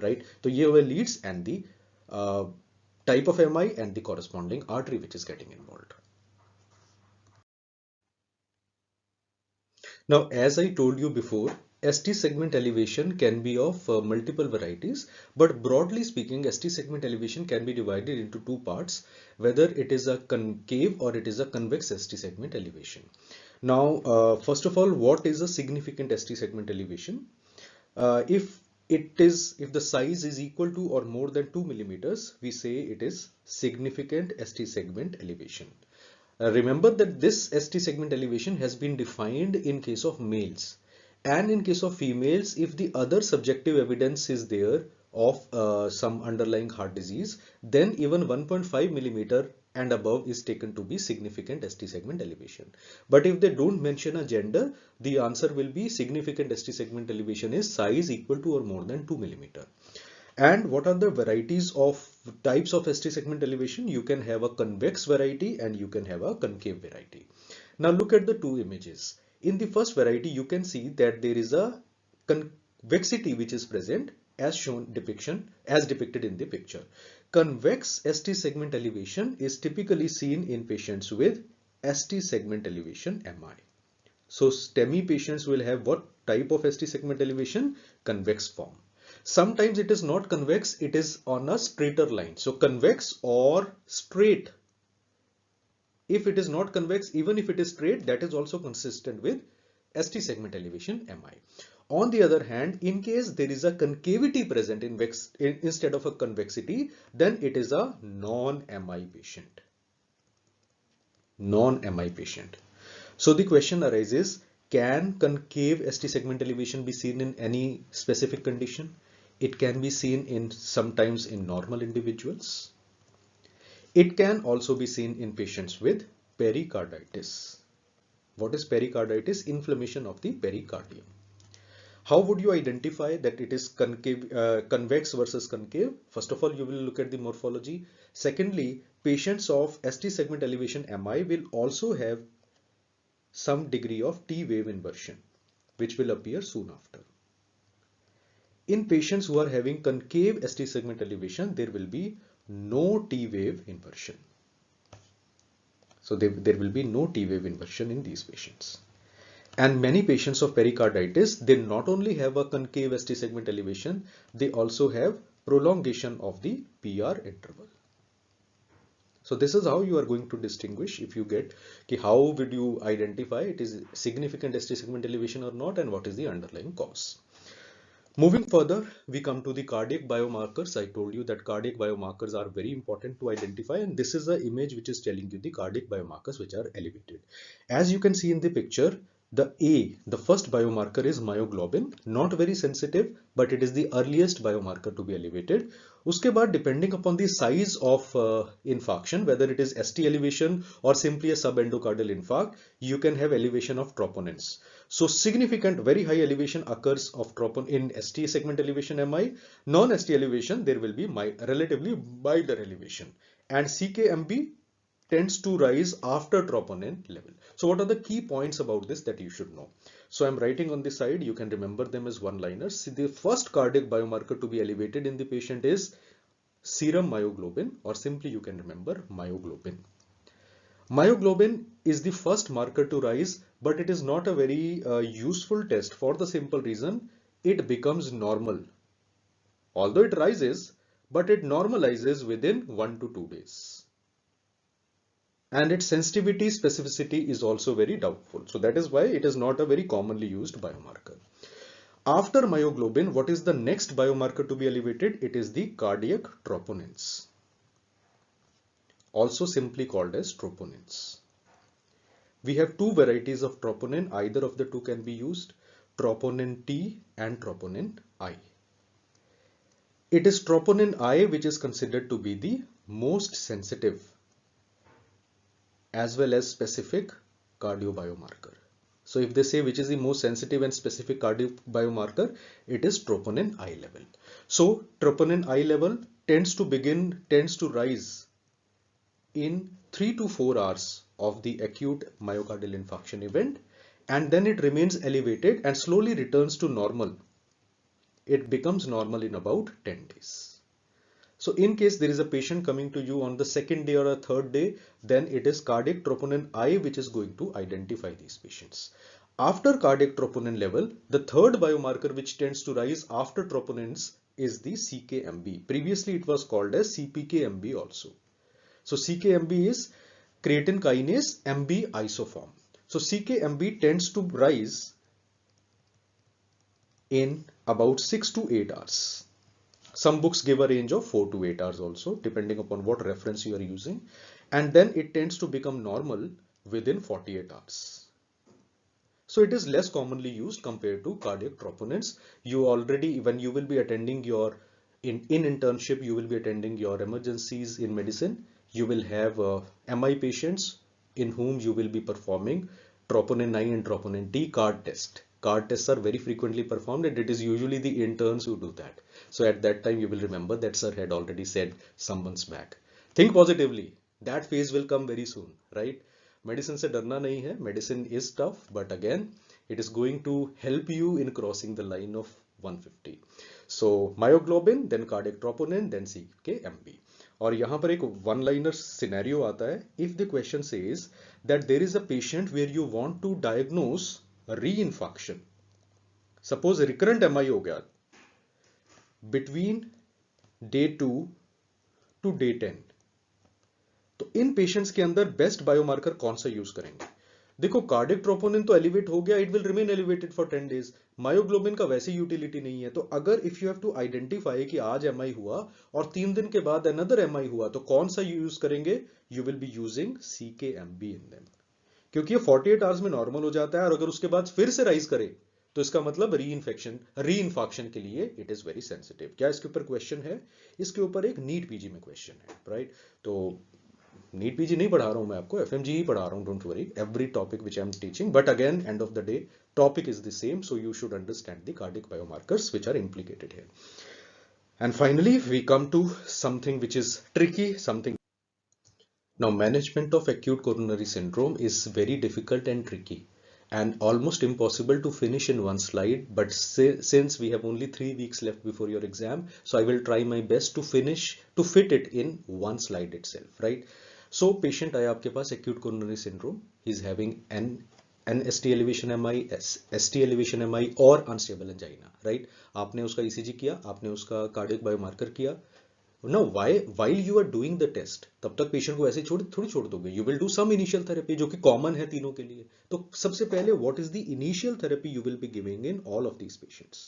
right? So here were leads and the type of MI and the corresponding artery which is getting involved. Now, as I told you before, ST segment elevation can be of multiple varieties, but broadly speaking, ST segment elevation can be divided into two parts, whether it is a concave or it is a convex ST segment elevation. Now, first of all, what is a significant ST segment elevation? If the size is equal to or more than 2 millimeters, we say it is significant ST segment elevation. Remember that this ST segment elevation has been defined in case of males. And in case of females, if the other subjective evidence is there of some underlying heart disease, then even 1.5 millimeter and above is taken to be significant ST segment elevation. But if they don't mention a gender, the answer will be significant ST segment elevation is size equal to or more than 2 millimeter. And what are the varieties of types of ST segment elevation? You can have a convex variety and you can have a concave variety. Now look at the two images. In the first variety, you can see that there is a convexity which is present as depicted in the picture. Convex ST segment elevation is typically seen in patients with ST segment elevation MI. So STEMI patients will have what type of ST segment elevation? Convex form. Sometimes it is not convex, it is on a straighter line. So convex or straight. If it is not convex, even if it is straight, that is also consistent with ST segment elevation MI. On the other hand, in case there is a concavity present instead of a convexity, then it is a non-MI patient. non-MI patient. So the question arises, can concave ST segment elevation be seen in any specific condition? It can be seen in sometimes in normal individuals. It can also be seen in patients with pericarditis. What is pericarditis? Inflammation of the pericardium. How would you identify that it is concave, convex versus concave? First of all, you will look at the morphology. Secondly, patients of ST segment elevation MI will also have some degree of T wave inversion, which will appear soon after. In patients who are having concave ST segment elevation, there will be no T wave inversion. So there will be no T wave inversion in these patients. And many patients of pericarditis, they not only have a concave ST segment elevation, they also have prolongation of the PR interval. So this is how you are going to distinguish if you get how would you identify it is significant ST segment elevation or not, and what is the underlying cause. Moving further, we come to the cardiac biomarkers. I told you that cardiac biomarkers are very important to identify, and this is the image which is telling you the cardiac biomarkers which are elevated. As you can see in the picture, the first biomarker is myoglobin, not very sensitive, but it is the earliest biomarker to be elevated. Uske baad, depending upon the size of infarction, whether it is ST elevation or simply a subendocardial infarct, you can have elevation of troponins. So significant, very high elevation occurs of troponin in ST segment elevation MI. Non-ST elevation, there will be relatively milder elevation, and CKMB tends to rise after troponin level. So what are the key points about this that you should know? So I'm writing on the side, you can remember them as one-liners. See, the first cardiac biomarker to be elevated in the patient is serum myoglobin, or simply you can remember myoglobin. Myoglobin is the first marker to rise, but it is not a very useful test for the simple reason it becomes normal. Although it rises, but it normalizes within 1 to 2 days. And its sensitivity specificity is also very doubtful. So that is why it is not a very commonly used biomarker. After myoglobin, what is the next biomarker to be elevated? It is the cardiac troponins, also simply called as troponins. We have two varieties of troponin, either of the two can be used, troponin T and troponin I. It is troponin I which is considered to be the most sensitive as well as specific cardiobiomarker. So if they say which is the most sensitive and specific cardiobiomarker, it is troponin I level. So troponin I level tends to rise in 3 to 4 hours of the acute myocardial infarction event, and then it remains elevated and slowly returns to normal. It becomes normal in about 10 days. So in case there is a patient coming to you on the second day or a third day, then it is cardiac troponin I which is going to identify these patients. After cardiac troponin level, the third biomarker which tends to rise after troponins is the CKMB. Previously it was called as CPKMB also. So CKMB is creatine kinase MB isoform. So CKMB tends to rise in about 6 to 8 hours. Some books give a range of 4 to 8 hours also, depending upon what reference you are using. And then it tends to become normal within 48 hours. So it is less commonly used compared to cardiac troponins. You already, when you will be attending your, in internship, you will be attending your emergencies in medicine. You will have MI patients in whom you will be performing troponin I and troponin T card test. Card tests are very frequently performed, and it is usually the interns who do that. So at that time you will remember that sir had already said some months back. Think positively, that phase will come very soon, right? Medicine se darna nahi hai. Medicine is tough, but again it is going to help you in crossing the line of 150. So myoglobin, then cardiac troponin, then CKMB. और यहाँ पर एक one-liner scenario आता है. If the question says that there is a patient where you want to diagnose reinfarction, suppose recurrent MI हो गया between day 2 to day 10, तो इन patients के अंदर बेस्ट बायोमार्कर कौन सा यूज करेंगे? देखो कार्डिक ट्रोपोनिन तो एलिवेट हो गया, it will remain elevated for 10 days. Myoglobin का वैसे यूटिलिटी नहीं है, तो अगर if you have to identify कि आज एमआई हुआ और 3 दिन के बाद अनदर एमआई हुआ, तो कौन सा यूज करेंगे? You will be using CKMB in them, क्योंकि ये 48 आवर्स में नॉर्मल हो जाता है, और अगर उसके बाद फिर से राइज करे तो इसका मतलब री इन्फेक्शन के लिए इट इज वेरी सेंसिटिव। क्या इसके ऊपर क्वेश्चन है? इसके ऊपर एक नीट पीजी में क्वेश्चन है, राइट? तो नीट पीजी नहीं पढ़ा रहा हूं मैं आपको, एफएमजी ही पढ़ा रहा हूं, don't worry, every topic which I am teaching, but again end of the day topic is the same, so you should understand the cardiac biomarkers which are implicated here. And finally we come to something which is tricky, something. Now, management of acute coronary syndrome is very difficult and tricky and almost impossible to finish in one slide. But since we have only 3 weeks left before your exam, so I will try my best to fit it in one slide itself, right? So, patient आया आपके पास acute coronary syndrome, he is having an ST elevation MI, ST elevation MI और unstable angina, right? आपने उसका ECG किया, आपने उसका cardiac biomarker किया। Now, while you are doing the test, तब तक पेशेंट को ऐसे थोड़ी छोड़ दोगे। You will do some initial therapy जो कि कॉमन है तीनों के लिए। तो सबसे पहले what is the initial therapy you will be giving in all of these patients?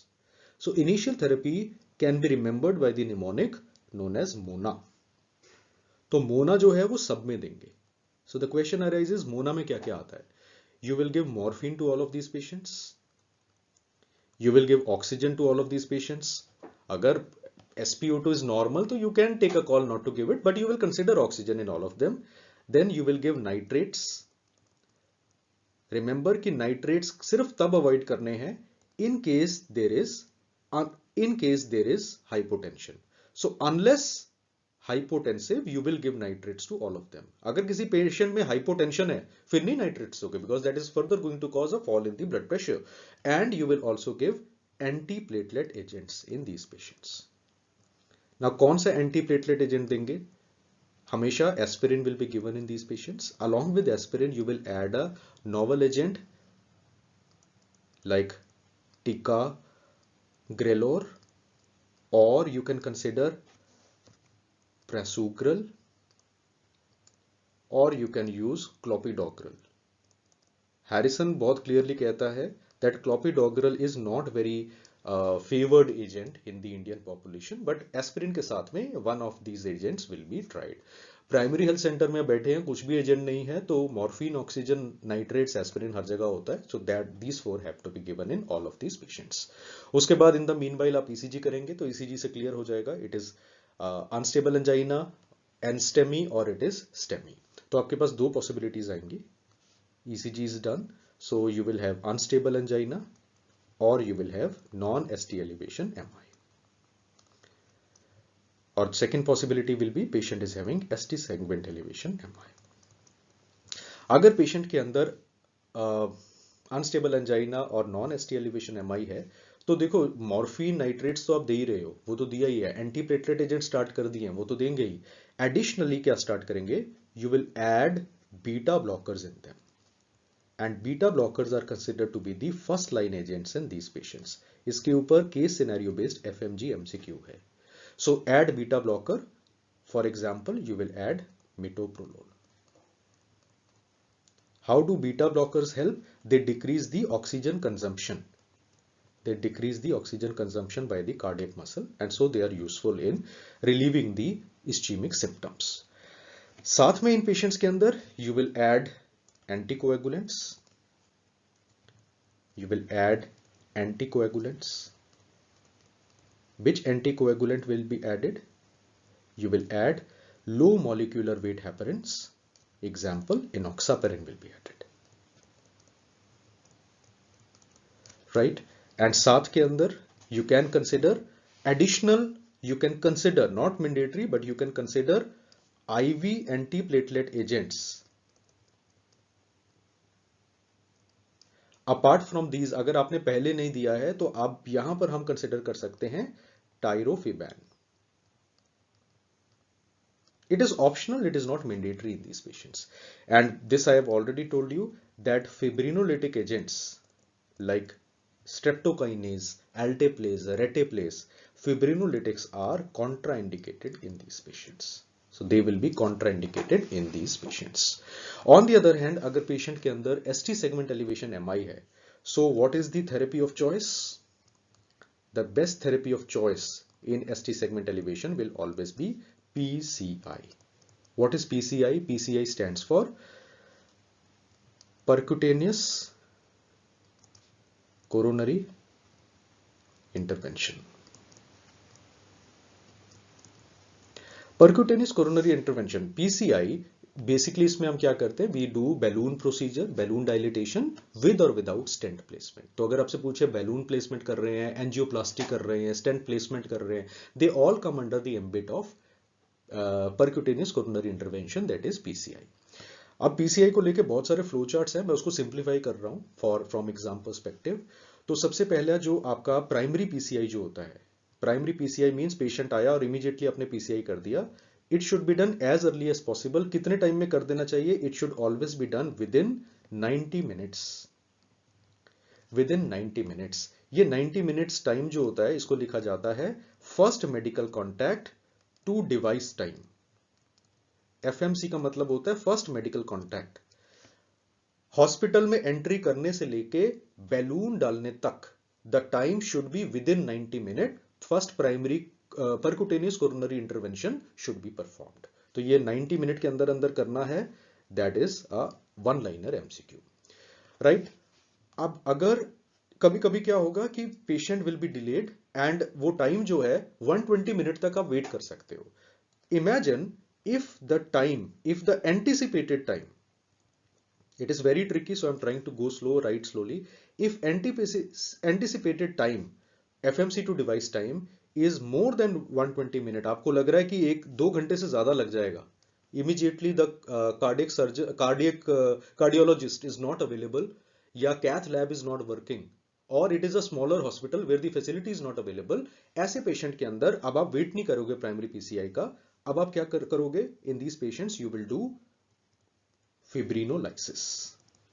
So initial therapy can be remembered by the mnemonic known as MONA. तो मोना जो है वो सब में देंगे। So the question arises, MONA में क्या क्या आता है? You will give morphine to all of these patients, you will give oxygen to all of these patients. अगर SpO2 is normal, तो you can take a call not to give it, but you will consider oxygen in all of them. Then you will give nitrates. Remember कि nitrates सिर्फ तब avoid करने हैं in case there is hypotension. So unless hypotensive, you will give nitrates to all of them. अगर किसी patient में hypotension है, फिर नहीं nitrates दोगे, because that is further going to cause a fall in the blood pressure. And you will also give antiplatelet agents in these patients. Now, कौन सा antiplatelet agent देंगे? हमेशा aspirin will be given in these patients. Along with aspirin, you will add a novel agent like ticagrelor, or you can consider prasugrel, or you can use clopidogrel. Harrison बहुत clearly कहता है that clopidogrel is not very favored agent in the Indian population, but aspirin के साथ में one of these agents will be tried. Primary health centre में बैठे हैं, कुछ भी एजेंट नहीं है, तो मॉर्फिन, ऑक्सीजन, नाइट्रेट्स, एस्पिरिन हर जगह होता है। So that these 4 have to be given in all of these patients. उसके बाद इन द मीनवाइल आप ईसीजी करेंगे, तो ईसीजी से क्लियर हो जाएगा it is unstable angina, NSTEMI और इट इज स्टेमी। तो आपके पास 2 पॉसिबिलिटीज आएंगी। ECG is done, so you will have unstable angina or you will have non-ST elevation MI. Or second possibility will be patient is having ST segment elevation MI. अगर patient के अंदर unstable angina और non ST elevation MI है, तो देखो morphine, nitrates तो आप दे ही रहे हो, वो तो दिया ही है, एंटीप्लेटलेट एजेंट स्टार्ट कर दिए हैं, वो तो देंगे ही। एडिशनली क्या स्टार्ट करेंगे? You will add beta blockers in them, and beta blockers are considered to be the first line agents in these patients. इसके ऊपर case scenario based FMG MCQ है. So add beta blocker, for example you will add metoprolol. How do beta blockers help? They decrease the oxygen consumption. They decrease the oxygen consumption by the cardiac muscle, and so they are useful in relieving the ischemic symptoms. साथ में इन patients के अंदर you will add anticoagulants. You will add anticoagulants. Which anticoagulant will be added? You will add low molecular weight heparins. Example, enoxaparin will be added. Right? And साथ के अंदर you can consider additional, you can consider, not mandatory, but you can consider IV antiplatelet agents. Apart from these, अगर आपने पहले नहीं दिया है तो आप यहां पर हम कंसिडर कर सकते हैं टाइरोफिबैन। It is optional, it is not mandatory in these patients. And this I have already told you that fibrinolytic agents like streptokinase, alteplase, reteplase, fibrinolytics are contraindicated in these patients. So they will be contraindicated in these patients. On the other hand, अगर patient के अंदर ST segment elevation MI है, so what is the therapy of choice? The best therapy of choice in ST segment elevation will always be PCI. What is PCI? PCI stands for percutaneous coronary intervention. Percutaneous coronary intervention, PCI, basically इसमें हम क्या करते हैं, we do balloon procedure, balloon dilatation with और without stent placement. तो अगर आपसे पूछे बैलून प्लेसमेंट कर रहे हैं, एंजियोप्लास्टी कर रहे हैं, स्टेंट प्लेसमेंट कर रहे हैं, they all come under the ambit of percutaneous coronary intervention, that is PCI. अब पीसीआई को लेके बहुत सारे फ्लो चार्ट्स हैं, मैं उसको सिंप्लीफाई कर रहा हूं फ्रॉम एग्जाम पर्सपेक्टिव. तो सबसे पहला जो आपका प्राइमरी पीसीआई जो होता है, प्राइमरी पीसीआई मींस पेशेंट आया और इमीडिएटली आपने पीसीआई कर दिया. It should be done as early as possible. कितने टाइम में कर देना चाहिए? It should always be done within 90 minutes. Within 90 minutes. ये 90 मिनट्स टाइम जो होता है, इसको लिखा जाता है first medical contact to device time. FMC का मतलब होता है फर्स्ट मेडिकल कॉन्टैक्ट. हॉस्पिटल में एंट्री करने से लेके बैलून डालने तक the time should be within 90 minute. First primary percutaneous coronary intervention should be performed. तो ये 90 मिनट के अंदर अंदर करना है. That is a one liner MCQ, right. अब अगर कभी कभी क्या होगा कि patient will be delayed and वो टाइम जो है 120 मिनट तक आप वेट कर सकते हो. Imagine if the anticipated time, it is very tricky, so I'm trying to go slow, write slowly. If anticipated time, FMC to device time is more than 120 minute, आपको लग रहा है कि 1-2 घंटे से ज्यादा लग जाएगा, immediately the cardiologist is not available, या cath lab is not working, or it is a smaller hospital where the facility is not available. ऐसे पेशेंट के अंदर अब आप वेट नहीं करोगे प्राइमरी पीसीआई का. अब आप क्या करोगे? In these patients you will do fibrinolysis.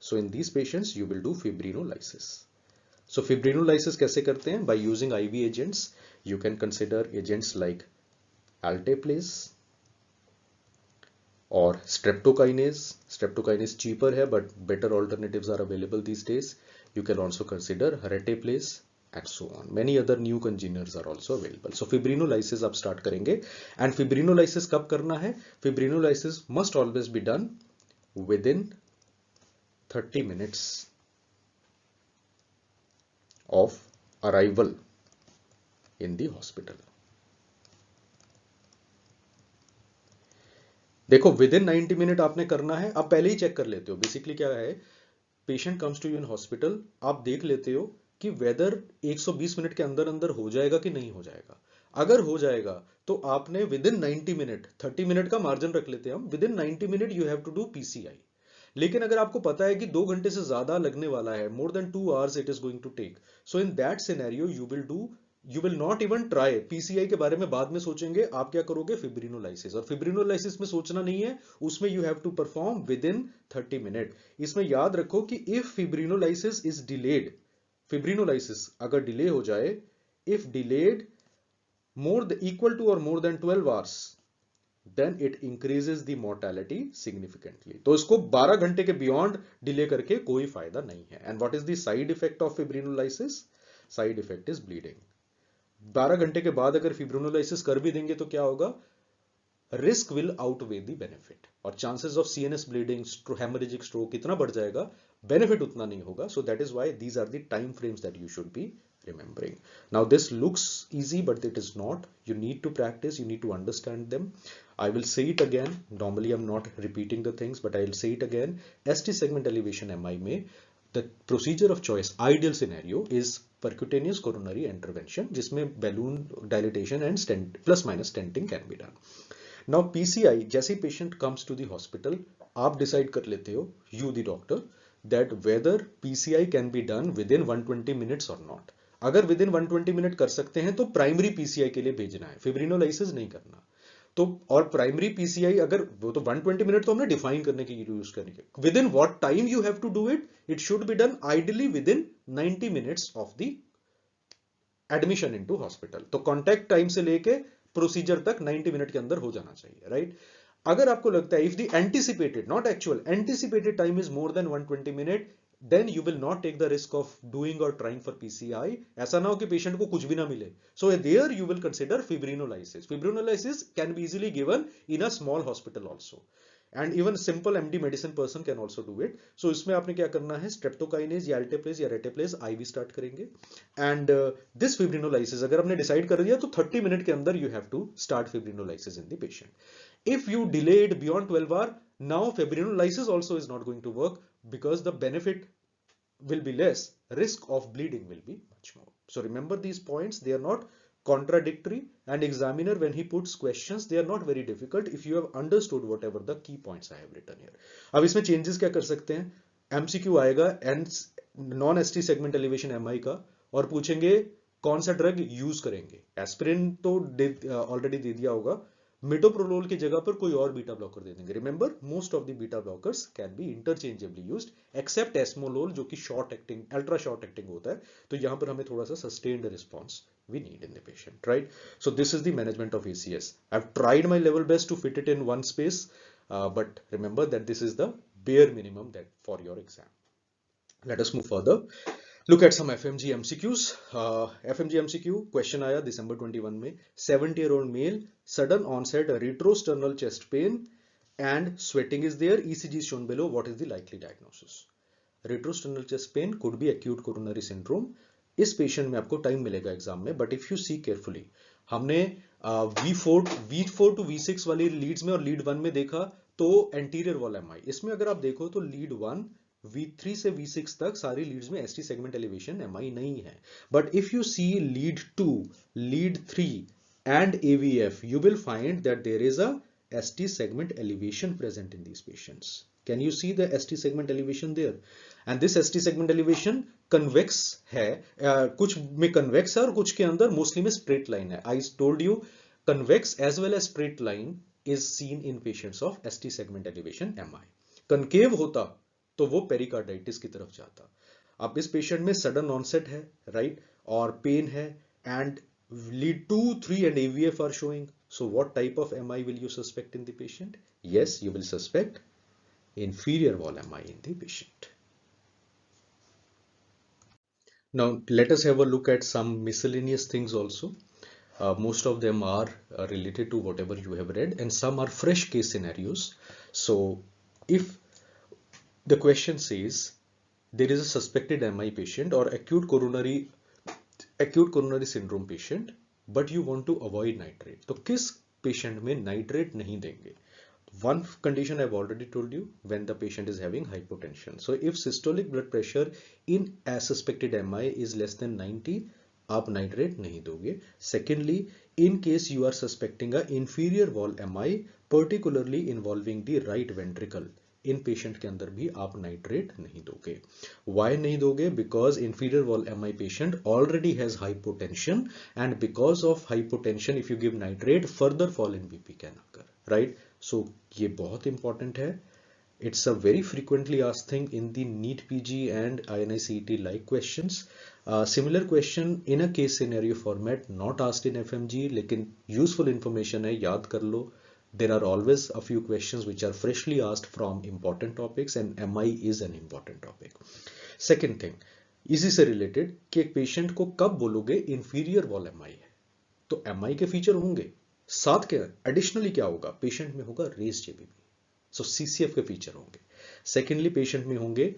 So in these patients you will do fibrinolysis. So fibrinolysis कैसे करते हैं? By using IV agents. You can consider agents like alteplase और स्ट्रेप्टोकाइनेज. स्ट्रेप्टोकाइनेज चीपर है but better alternatives are available these days. You can also consider Reteplase and so on. Many other new congeners are also available. So fibrinolysis आप start करेंगे. And fibrinolysis कब करना है? Fibrinolysis must always be done within 30 minutes of arrival in the hospital. देखो within 90 minute आपने करना है. आप पहले ही चेक कर लेते हो. बेसिकली क्या है, patient comes to you in hospital, आप देख लेते हो कि वेदर 120 मिनट के अंदर अंदर हो जाएगा कि नहीं हो जाएगा. अगर हो जाएगा तो आपने विद इन 90 मिनट, 30 मिनट का मार्जिन रख लेते हैं हम, within 90 minute you have to do PCI. लेकिन अगर आपको पता है कि 2 घंटे से ज्यादा लगने वाला है, more than 2 hours it is going to take, so in that scenario you will not even try. PCI के बारे में बाद में सोचेंगे. आप क्या करोगे? फिब्रिनोलाइसिस. और फिब्रिनोलाइसिस में सोचना नहीं है, उसमें you have to perform within 30 minute. इसमें याद रखो कि if fibrinolysis is delayed, fibrinolysis अगर डिले हो जाए, इफ डिलेड इक्वल टू और more than 12 hours, then it increases the mortality significantly. तो इसको 12 घंटे के बियॉन्ड डिले करके कोई फायदा नहीं है. And what is the side effect of fibrinolysis? Side effect is bleeding. 12 घंटे के बाद अगर फिब्रिनोलाइसिस कर भी देंगे तो क्या होगा? Risk will outweigh the benefit, और chances of CNS bleeding, haemorrhagic stroke इतना बढ़ जाएगा, बेनिफिट उतना नहीं होगा. So that is why these are the time frames that you should be remembering. Now this looks easy but it is not. You need to practice, you need to understand them. I will say it again. Normally I'm not repeating the things but I will say it again. ST segment elevation MI में the procedure of choice, ideal scenario is percutaneous coronary intervention, जिसमें balloon dilatation and stent plus minus stenting can be done. Now PCI, जैसे patient comes to the hospital, आप decide कर लेते हो, you the doctor, that whether PCI can be done within 120 minutes or not. अगर with in 120 minute कर सकते हैं तो प्राइमरी पीसीआई के लिए भेजना है, फिब्रिनोलाइसिस नहीं करना. तो और प्राइमरी पीसीआई अगर वो तो 120 मिनट तो हमने डिफाइन करने के लिए यूज करेंगे. Within what time you have to do it? It should be done ideally within 90 minutes of the admission into hospital. तो कॉन्टैक्ट टाइम से लेके प्रोसीजर तक 90 मिनट के अंदर हो जाना चाहिए, राइट? अगर आपको लगता है if the anticipated not actual anticipated time is more than 120 minute, then you will not take the risk of doing और ट्राइंग फॉर पीसीआई. ऐसा ना हो कि पेशेंट को कुछ भी ना मिले. So there you will consider fibrinolysis. Fibrinolysis can be easily given in a small hospital also, and even simple MD medicine person can also do it. So इसमें आपने क्या करना है, streptokinase या alteplase या reteplase IV स्टार्ट करेंगे. And this fibrinolysis अगर आपने डिसाइड कर दिया तो 30 मिनट के अंदर you have to start fibrinolysis in the patient. If you delayed beyond 12 hours, now fibrinolysis also is not going to work because the benefit will be less, risk of bleeding will be much more. So remember these points, they are not contradictory, and examiner when he puts questions they are not very difficult if you have understood whatever the key points I have written here. अब इसमें changes क्या कर सकते हैं, MCQ आएगा non ST segment elevation MI का, और पूछेंगे कौन सा ड्रग यूज करेंगे. एस्पिरिन तो ऑलरेडी दे दिया होगा, मिटोप्रोलोल की जगह पर कोई और बीटा ब्लॉकर दे देंगे. Remember most of the beta blockers can be interchangeably used except esmolol जो कि short acting ultra short acting होता है, तो यहां पर हमें थोड़ा सा sustained response we need in the patient, right? So this is the management of ACS. I've tried my level best to fit it in one space, but remember that this is the bare minimum that for your exam. Let us move further. Look at some FMG MCQs. FMG MCQ question आया December 21 में. 70-year-old male, sudden onset retrosternal chest pain and sweating is there. ECG is shown below. What is the likely diagnosis? Retrosternal chest pain could be acute coronary syndrome. इस patient में आपको time मिलेगा exam में, but if you see carefully, हमने V4 to V6 वाली Leeds में और lead 1 में देखा तो एंटीरियर वॉल MI. इसमें अगर आप देखो तो लीड 1 V3 से V6 तक सारी लीड्स में ST सेगमेंट एलिवेशन MI नहीं है, but if you see lead 2, lead 3 and AVF, you will find that there is a ST segment elevation present in these patients. Can you see the ST segment elevation there? And this ST segment elevation convex है, कुछ में convex है और कुछ के अंदर mostly में straight line है. I told you convex as well as straight line is seen in patients of ST segment elevation MI. Concave होता तो वो pericarditis की तरफ जाता. अब इस पेशेंट में सडन ऑनसेट है, राइट, और पेन है, and lead 2, 3 and AVF are showing. So what type of MI will you suspect in the patient? Yes, you will suspect inferior wall MI in the patient. Now let us have a look at some miscellaneous things also. Most of them are related to whatever you have read, and some are fresh case scenarios. So if the question says there is a suspected MI patient or acute coronary syndrome patient, but you want to avoid nitrate, तो किस patient में nitrate नहीं देंगे? One condition I've already told you, when the patient is having hypotension. So if systolic blood pressure in a suspected MI is less than 90, आप nitrate नहीं दोगे. Secondly, in case you are suspecting a inferior wall MI, particularly involving the right ventricle, in patient के अंदर भी आप nitrate नहीं दोगे. Why नहीं दोगे? Because inferior wall MI patient already has hypotension, and because of hypotension if you give nitrate further fall in BP can occur, right? So ये बहुत इंपॉर्टेंट है. It's a very frequently asked thing in the NEET PG and INI-CET like questions. Similar question in a case scenario format, not asked in FMG, लेकिन useful information है, याद कर लो. There are always a few questions which are freshly asked from important topics, and MI is an important topic. Second thing, इसी से related कि एक patient को कब बोलोगे inferior wall MI है, तो MI के फीचर होंगे, साथ के additionally क्या होगा, patient में होगा raised JBP, so CCF के फीचर होंगे. Secondly, patient में होंगे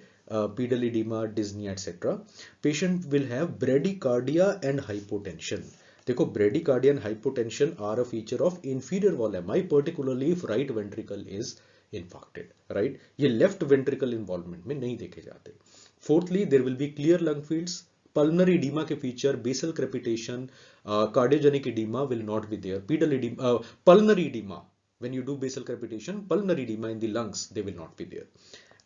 pedal edema, dyspnea, etc. Patient will have bradycardia and hypotension. देखो, bradycardia and hypotension are a feature of inferior wall MI, particularly if right ventricle is infarcted, right? ये left ventricle involvement में नहीं देखे जाते. Fourthly, there will be clear lung fields. Pulmonary edema के feature, basal crepitation, cardiogenic edema will not be there. Pedal edema, pulmonary edema, when you do basal crepitation, pulmonary edema in the lungs, they will not be there.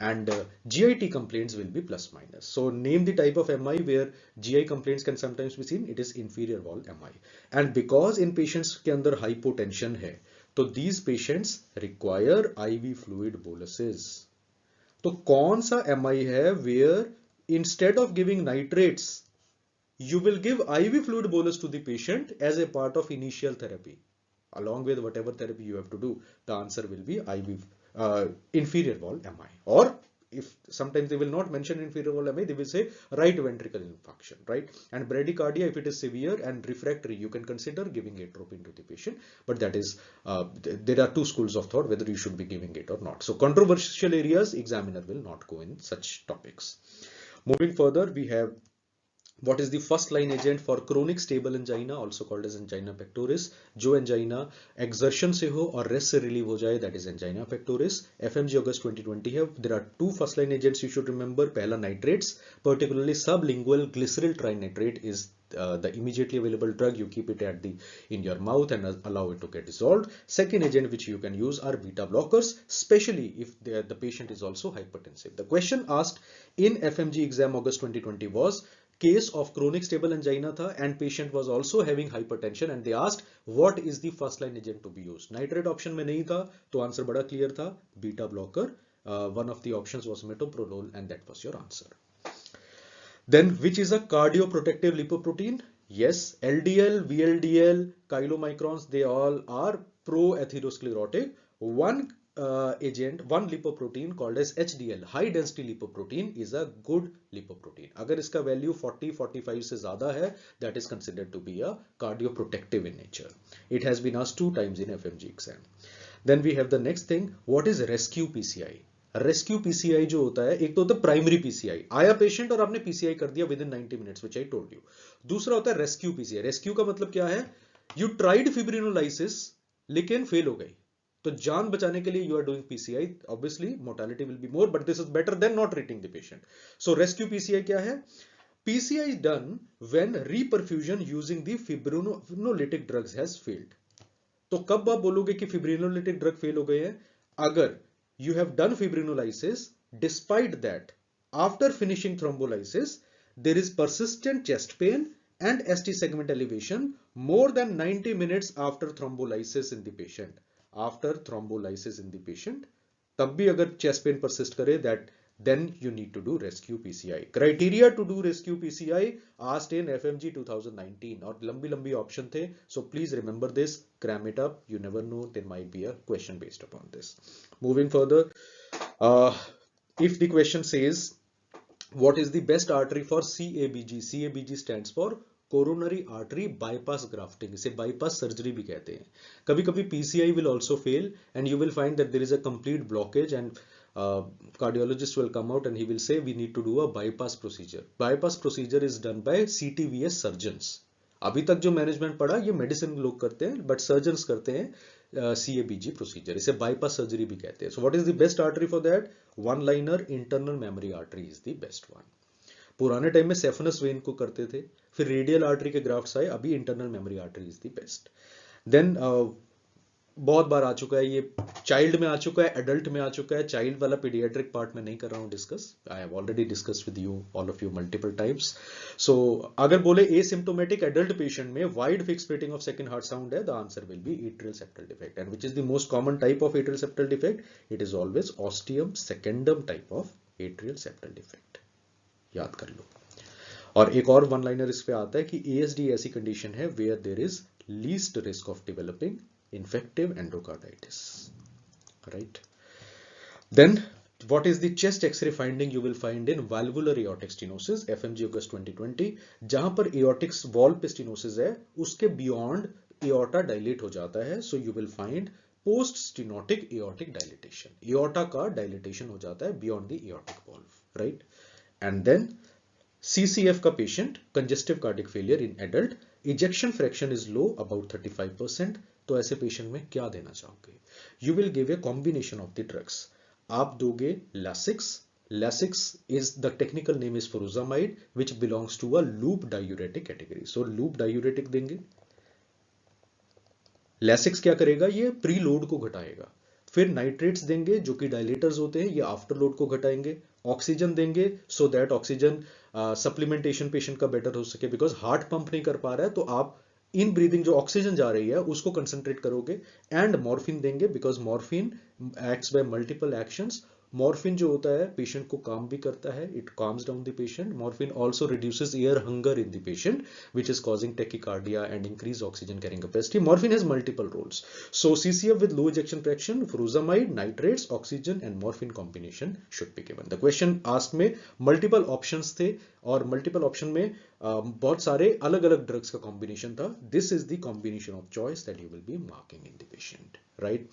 And GIT complaints will be plus minus. So name the type of MI where GI complaints can sometimes be seen. It is inferior wall MI. And because in patients के अंदर hypotension है, तो these patients require IV fluid boluses. तो कौन सा MI है where instead of giving nitrates, you will give IV fluid bolus to the patient as a part of initial therapy? along with whatever therapy you have to do, the answer will be IV, inferior wall MI. Or if sometimes they will not mention inferior wall MI, they will say right ventricle infarction, right? And bradycardia, if it is severe and refractory, you can consider giving atropine to the patient. But that is, there are two schools of thought whether you should be giving it or not. So controversial areas, examiner will not go in such topics. Moving further, we have what is the first line agent for chronic stable angina, also called as angina pectoris. जो angina exertion से हो और rest से relieve हो जाए, that is angina pectoris. FMG August 2020 है. There are two first line agents you should remember. पहला nitrates, particularly sublingual glyceryl trinitrate is the immediately available drug. You keep it at in your mouth and allow it to get dissolved. Second agent which you can use are beta blockers, especially if the patient is also hypertensive. The question asked in FMG exam August 2020 was case of chronic stable angina tha and patient was also having hypertension and they asked what is the first line agent to be used. Nitrate option mein nahi tha, to answer bada clear tha, beta blocker. One of the options was metoprolol and that was your answer. Then which is a cardioprotective lipoprotein? Yes, LDL, VLDL, chylomicrons, they all are pro-atherosclerotic. One agent, one lipoprotein called as HDL, high density lipoprotein, is a good lipoprotein. अगर इसका value 40-45 से ज़्यादा है, that is considered to be a cardioprotective in nature. It has been asked 2 times in FMG exam. Then we have the next thing. What is rescue PCI? Rescue PCI जो होता है, एक तो होता है प्राइमरी पीसीआई, आया patient और आपने पीसीआई कर दिया with in 90 minutes, which I told you. दूसरा होता है रेस्क्यू पीसीआई. रेस्क्यू का मतलब क्या है? यू ट्राइड फिब्रिनोलाइसिस लेकिन फेल हो गई, तो जान बचाने के लिए you are doing PCI. Obviously mortality will be more, but this is better than not treating the patient. So rescue PCI क्या है? PCI is done when reperfusion using the fibrinolytic drugs has failed. तो कब आप बोलोगे कि fibrinolytic drug fail हो गए हैं? अगर you have done fibrinolysis, despite that after finishing thrombolysis there is persistent chest pain and ST segment elevation more than 90 minutes after thrombolysis in the patient. After thrombolysis in the patient, तब भी अगर chest pain persist करे, that then you need to do rescue PCI. Criteria to do rescue PCI asked in FMG 2019 और लंबी लंबी option थे, so please remember this, cram it up. You never know, there might be a question based upon this. Moving further, if the question says what is the best artery for CABG? CABG stands for coronary artery bypass grafting. इसे bypass surgery भी कहते हैं. कभी कभी PCI will also fail and you will find that there is a complete blockage and cardiologist will come out and he will say we need to do a bypass procedure. Bypass procedure is done by CTVS surgeons. अभी तक जो management पढ़ा ये medicine लोग करते हैं, but surgeons करते हैं CABG प्रोसीजर. इसे बाईपास सर्जरी भी कहते हैं. So what is the best artery for that? One liner internal mammary artery is the best one. पुराने टाइम में सेफनस वेन को करते थे, फिर रेडियल आर्टरी के ग्राफ्ट्स आए, अभी internal mammary artery is the best. Then बहुत बार आ चुका है ये, चाइल्ड में आ चुका है, एडल्ट में आ चुका है. चाइल्ड वाला पीडियाट्रिक पार्ट में नहीं कर रहा हूं discuss, I have already discussed with you all of you multiple times. So अगर बोले एसिम्प्टोमेटिक एडल्ट पेशेंट में wide fixed splitting of second heart sound है, the answer will be atrial septal defect. And which is the most common type of atrial septal defect? It is always ostium secundum type of atrial septal defect. याद कर लो. और एक और one liner इस पे आता है कि ASD ऐसी कंडीशन है where there is least risk of developing infective endocarditis, right? Then what is the chest x-ray finding you will find in valvular aortic stenosis, FMG August 2020? जहां पर aortic wall पे stenosis है, उसके beyond aorta dilate हो जाता है, so you will find post stenotic aortic dilatation. aorta का dilatation हो जाता है beyond the aortic valve, right? And then CCF का patient, congestive cardiac failure in adult, ejection fraction is low, about 35%. तो ऐसे पेशेंट में क्या देना चाहोगे? You will give a combination of the drugs. आप दोगे Lasix. Lasix is the technical name is furosemide which belongs to a loop diuretic category. So loop diuretic देंगे. Lasix क्या करेगा? ये प्री लोड को घटाएगा. फिर नाइट्रेट्स देंगे जो कि डायलेटर्स होते हैं, ये आफ्टर लोड को घटाएंगे. ऑक्सीजन देंगे so that oxygen supplementation patient का बेटर हो सके, बिकॉज हार्ट पंप नहीं कर पा रहा है, तो आप इन ब्रीदिंग जो ऑक्सीजन जा रही है उसको कंसंट्रेट करोगे. एंड मॉर्फिन देंगे because morphine acts by multiple actions morphine जो होता है पेशेंट को काम भी करता है, it calms down the patient. Morphine also reduces air hunger in the patient, which is causing tachycardia and increased oxygen carrying capacity. Morphine has multiple roles. So CCF with low ejection fraction, furosemide, nitrates, oxygen and morphine combination should be given. The question asked में multiple options थे और multiple option में बहुत सारे अलग अलग drugs का combination था. This is the combination of choice that you will be marking in the patient, right?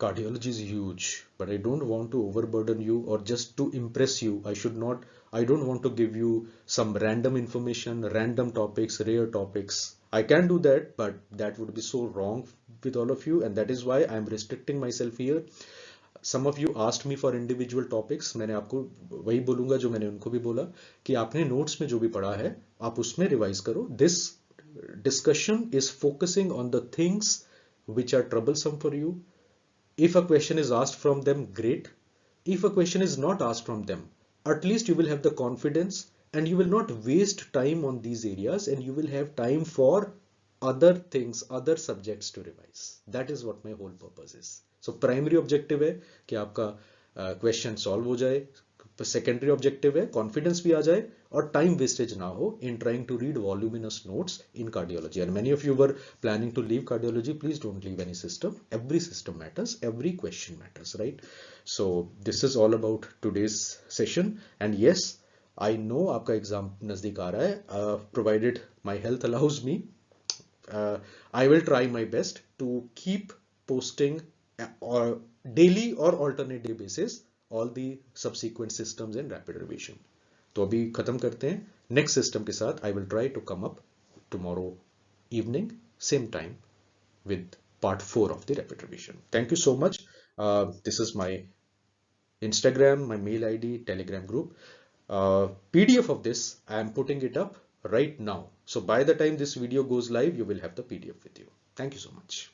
Cardiology is huge, but I don't want to overburden you or just to impress you. I don't want to give you some random information, random topics, rare topics. I can do that, but that would be so wrong with all of you, and that is why I'm restricting myself here. Some of you asked me for individual topics. मैंने आपको वही बोलूंगा जो मैंने उनको भी बोला कि आपने नोट्स में जो भी पढ़ा है आप उसमें रिवाइज करो. This discussion is focusing on the things which are troublesome for you. If a question is asked from them, great. If a question is not asked from them, at least you will have the confidence and you will not waste time on these areas and you will have time for other things, other subjects to revise. That is what my whole purpose is. So primary objective है कि आपका question solve हो जाए. Secondary objective है confidence भी आ जाए और time wastage ना हो in trying to read voluminous notes in cardiology. And many of you were planning to leave cardiology. Please don't leave any system. Every system matters. Every question matters, right? So this is all about today's session. And yes, I know आपका exam नजदीक आ रहा है. Provided my health allows me, I will try my best to keep posting or daily or alternate day basis all the subsequent systems in rapid revision. तो अभी खत्म करते हैं. Next system के साथ I will try to come up tomorrow evening, same time with part 4 of the rapid revision. Thank you so much. This is my Instagram, my mail ID, Telegram group. PDF of this I am putting it up right now. So by the time this video goes live, you will have the PDF with you. Thank you so much.